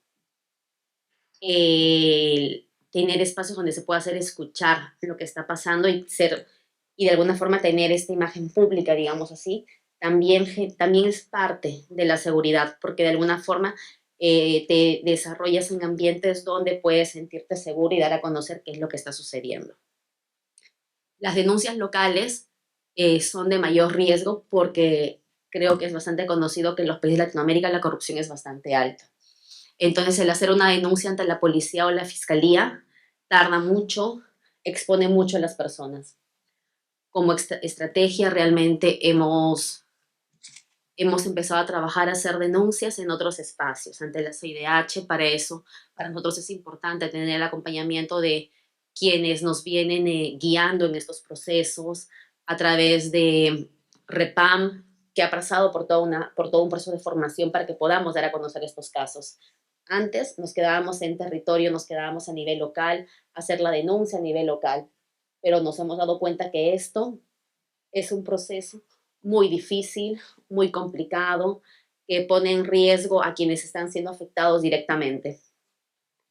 Tener espacios donde se pueda hacer escuchar lo que está pasando y de alguna forma tener esta imagen pública, digamos así, también es parte de la seguridad, porque de alguna forma te desarrollas en ambientes donde puedes sentirte seguro y dar a conocer qué es lo que está sucediendo. Las denuncias locales son de mayor riesgo porque creo que es bastante conocido que en los países de Latinoamérica la corrupción es bastante alta. Entonces, el hacer una denuncia ante la policía o la fiscalía tarda mucho, expone mucho a las personas. Como estrategia, realmente hemos empezado a trabajar, a hacer denuncias en otros espacios, ante la CIDH. Para eso, para nosotros es importante tener el acompañamiento de quienes nos vienen guiando en estos procesos, a través de REPAM, que ha pasado por todo un proceso de formación para que podamos dar a conocer estos casos. Antes nos quedábamos en territorio, nos quedábamos a nivel local, hacer la denuncia a nivel local, pero nos hemos dado cuenta que esto es un proceso muy difícil, muy complicado, que pone en riesgo a quienes están siendo afectados directamente.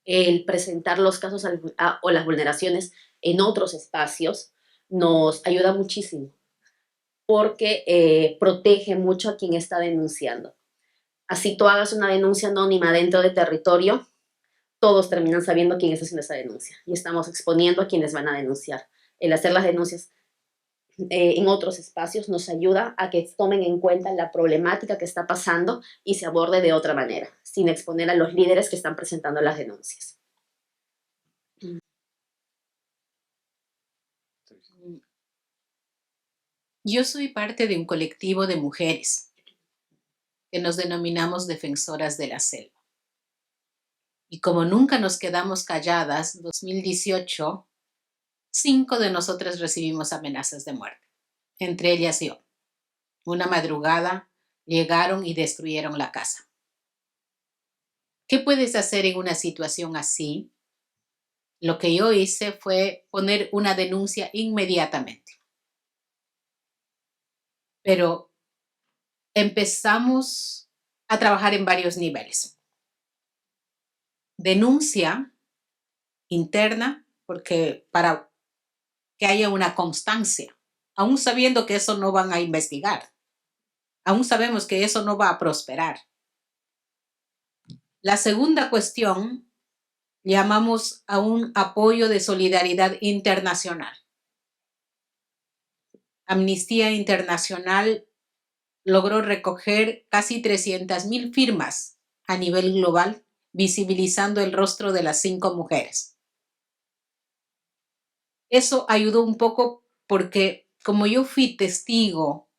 El presentar los casos o las vulneraciones en otros espacios nos ayuda muchísimo, porque protege mucho a quien está denunciando. Así tú hagas una denuncia anónima dentro de territorio, todos terminan sabiendo quién está haciendo esa denuncia y estamos exponiendo a quienes van a denunciar. El hacer las denuncias en otros espacios nos ayuda a que tomen en cuenta la problemática que está pasando y se aborde de otra manera, sin exponer a los líderes que están presentando las denuncias. Yo soy parte de un colectivo de mujeres que nos denominamos Defensoras de la Selva. Y como nunca nos quedamos calladas, 2018, 5 de nosotras recibimos amenazas de muerte, entre ellas yo. Una madrugada llegaron y destruyeron la casa. ¿Qué puedes hacer en una situación así? Lo que yo hice fue poner una denuncia inmediatamente. Pero empezamos a trabajar en varios niveles. Denuncia interna, porque para que haya una constancia, aún sabiendo que eso no van a investigar, aún sabemos que eso no va a prosperar. La segunda cuestión llamamos a un apoyo de solidaridad internacional. Amnistía Internacional logró recoger casi 300,000 firmas a nivel global visibilizando el rostro de las 5 mujeres. Eso ayudó un poco porque como yo fui testigo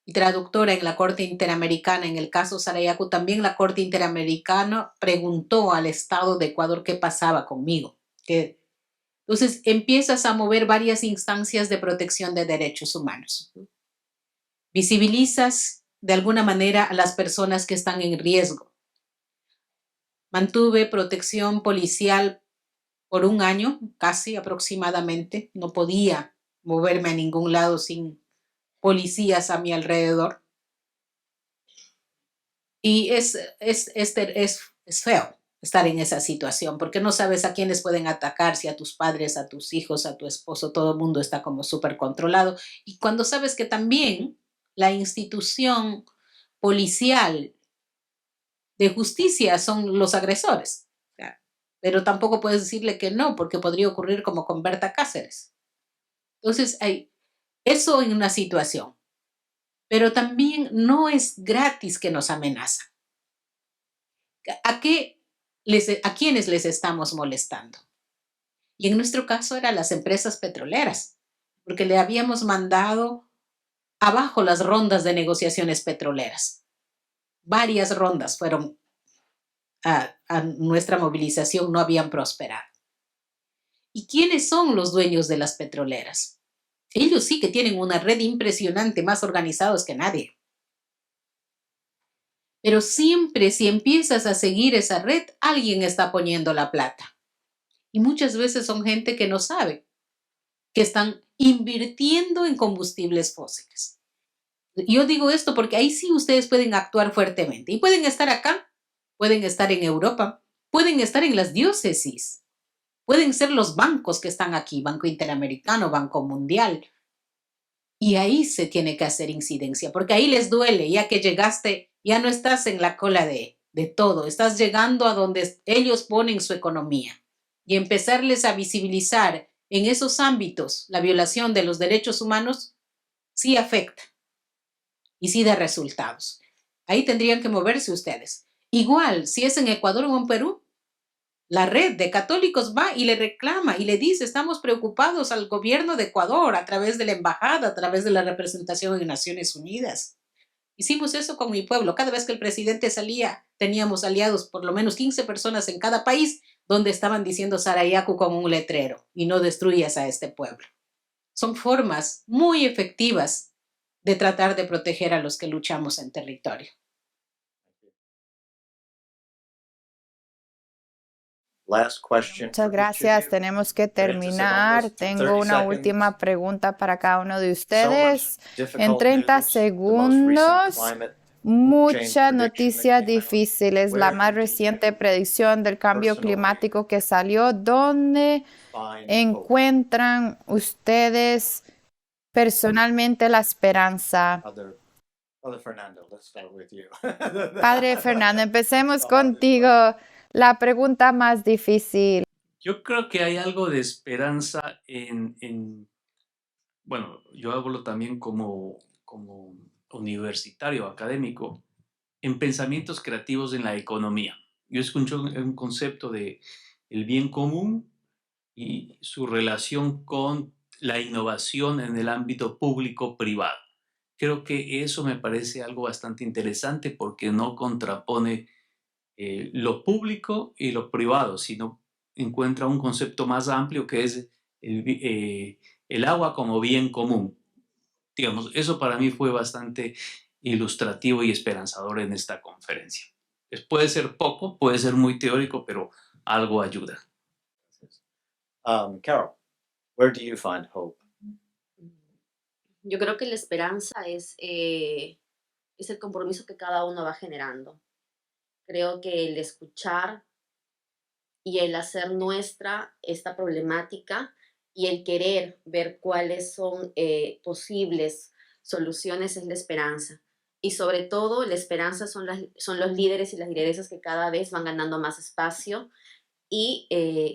y traductora en la Corte Interamericana, en el caso Sarayaku, también la Corte Interamericana preguntó al Estado de Ecuador qué pasaba conmigo. Entonces empiezas a mover varias instancias de protección de derechos humanos. Visibilizas de alguna manera a las personas que están en riesgo. Mantuve protección policial por 1 año, casi aproximadamente. No podía moverme a ningún lado sin policías a mi alrededor. Y es feo estar en esa situación, porque no sabes a quiénes pueden atacar, si a tus padres, a tus hijos, a tu esposo, todo el mundo está como súper controlado. Y cuando sabes que también la institución policial de justicia son los agresores, pero tampoco puedes decirle que no, porque podría ocurrir como con Berta Cáceres. Entonces, hay eso en una situación. Pero también no es gratis que nos amenaza. ¿A quiénes les estamos molestando? Y en nuestro caso eran las empresas petroleras, porque le habíamos mandado abajo las rondas de negociaciones petroleras. Varias rondas fueron a nuestra movilización, no habían prosperado. ¿Y quiénes son los dueños de las petroleras? Ellos sí que tienen una red impresionante, más organizados que nadie. Pero siempre si empiezas a seguir esa red, alguien está poniendo la plata. Y muchas veces son gente que no sabe que están invirtiendo en combustibles fósiles. Yo digo esto porque ahí sí ustedes pueden actuar fuertemente. Y pueden estar acá, pueden estar en Europa, pueden estar en las diócesis, pueden ser los bancos que están aquí, Banco Interamericano, Banco Mundial. Y ahí se tiene que hacer incidencia, porque ahí les duele, ya que llegaste, ya no estás en la cola de todo, estás llegando a donde ellos ponen su economía. Y empezarles a visibilizar en esos ámbitos la violación de los derechos humanos, sí afecta y sí da resultados. Ahí tendrían que moverse ustedes. Igual, si es en Ecuador o en Perú, la red de católicos va y le reclama y le dice, estamos preocupados al gobierno de Ecuador a través de la embajada, a través de la representación en Naciones Unidas. Hicimos eso con mi pueblo. Cada vez que el presidente salía, teníamos aliados, por lo menos 15 personas en cada país, donde estaban diciendo Sarayaku con un letrero y no destruyas a este pueblo. Son formas muy efectivas de tratar de proteger a los que luchamos en territorio. Muchas gracias. Tenemos que terminar. Tengo una última pregunta para cada uno de ustedes. En 30 segundos, muchas noticias difíciles. La más reciente predicción del cambio climático que salió. ¿Dónde encuentran ustedes personalmente la esperanza? Padre Fernando, empecemos contigo. La pregunta más difícil. Yo creo que hay algo de esperanza bueno, yo hablo también como universitario, académico, en pensamientos creativos en la economía. Yo escucho un concepto de el bien común y su relación con la innovación en el ámbito público-privado. Creo que eso me parece algo bastante interesante porque no contrapone lo público y lo privado, sino encuentra un concepto más amplio que es el agua como bien común. Digamos, eso para mí fue bastante ilustrativo y esperanzador en esta conferencia. Puede ser poco, puede ser muy teórico, pero algo ayuda. Carol, where do you find hope? Yo creo que la esperanza es el compromiso que cada uno va generando. Creo que el escuchar y el hacer nuestra esta problemática y el querer ver cuáles son posibles soluciones es la esperanza. Y sobre todo, la esperanza son los líderes y las lideresas que cada vez van ganando más espacio y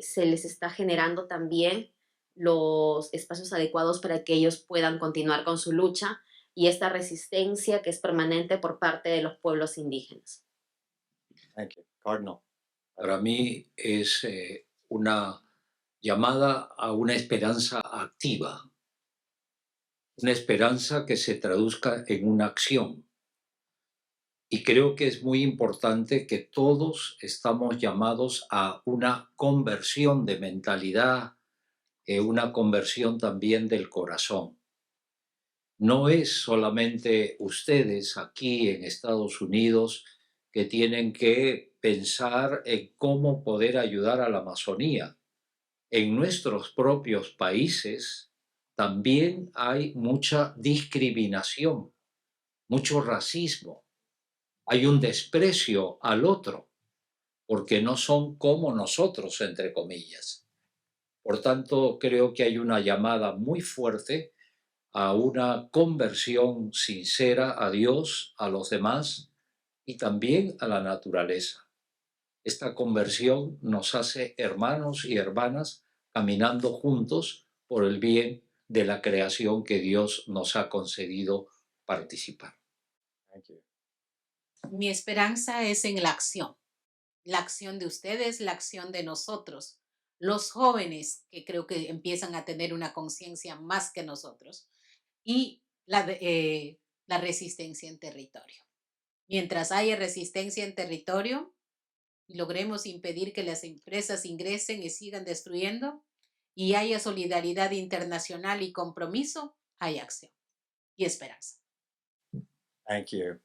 se les está generando también los espacios adecuados para que ellos puedan continuar con su lucha y esta resistencia que es permanente por parte de los pueblos indígenas. Thank you. Cardinal. Para mí es una llamada a una esperanza activa, una esperanza que se traduzca en una acción. Y creo que es muy importante que todos estamos llamados a una conversión de mentalidad, una conversión también del corazón. No es solamente ustedes aquí en Estados Unidos que tienen que pensar en cómo poder ayudar a la Amazonía. En nuestros propios países también hay mucha discriminación, mucho racismo. Hay un desprecio al otro, porque no son como nosotros, entre comillas. Por tanto, creo que hay una llamada muy fuerte a una conversión sincera a Dios, a los demás y también a la naturaleza. Esta conversión nos hace hermanos y hermanas caminando juntos por el bien de la creación que Dios nos ha concedido participar. Thank you. Mi esperanza es en la acción de ustedes, la acción de nosotros, los jóvenes que creo que empiezan a tener una conciencia más que nosotros y la resistencia en territorio. Mientras haya resistencia en territorio y logremos impedir que las empresas ingresen y sigan destruyendo y haya solidaridad internacional y compromiso, hay acción y esperanza. Thank you.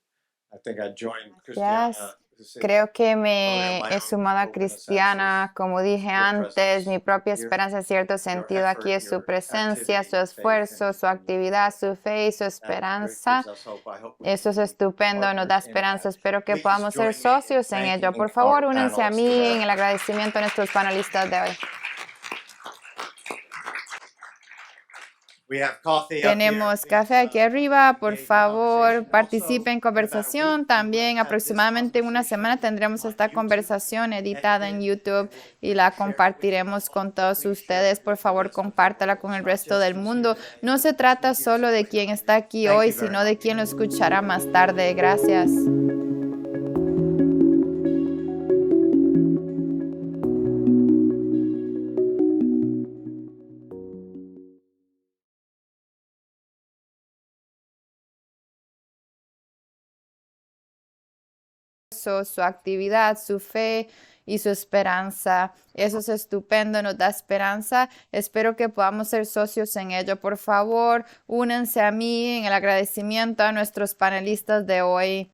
I think I joined Gracias. Christiana. who said, Creo que me he sumado a Cristiana, como dije antes, mi propia esperanza en cierto sentido aquí es su presencia, su esfuerzo, su actividad, su fe y su esperanza. Eso es estupendo, nos da esperanza. Espero que podamos ser socios en ello. Por favor, únanse a mí en el agradecimiento a nuestros panelistas de hoy. Tenemos café aquí arriba, por favor, participe en conversación. También aproximadamente en una semana tendremos esta conversación editada en YouTube y la compartiremos con todos ustedes. Por favor, compártala con el resto del mundo. No se trata solo de quien está aquí hoy, sino de quien lo escuchará más tarde. Gracias. Su actividad, su fe y su esperanza. Eso es estupendo, nos da esperanza. Espero que podamos ser socios en ello. Por favor, únanse a mí en el agradecimiento a nuestros panelistas de hoy.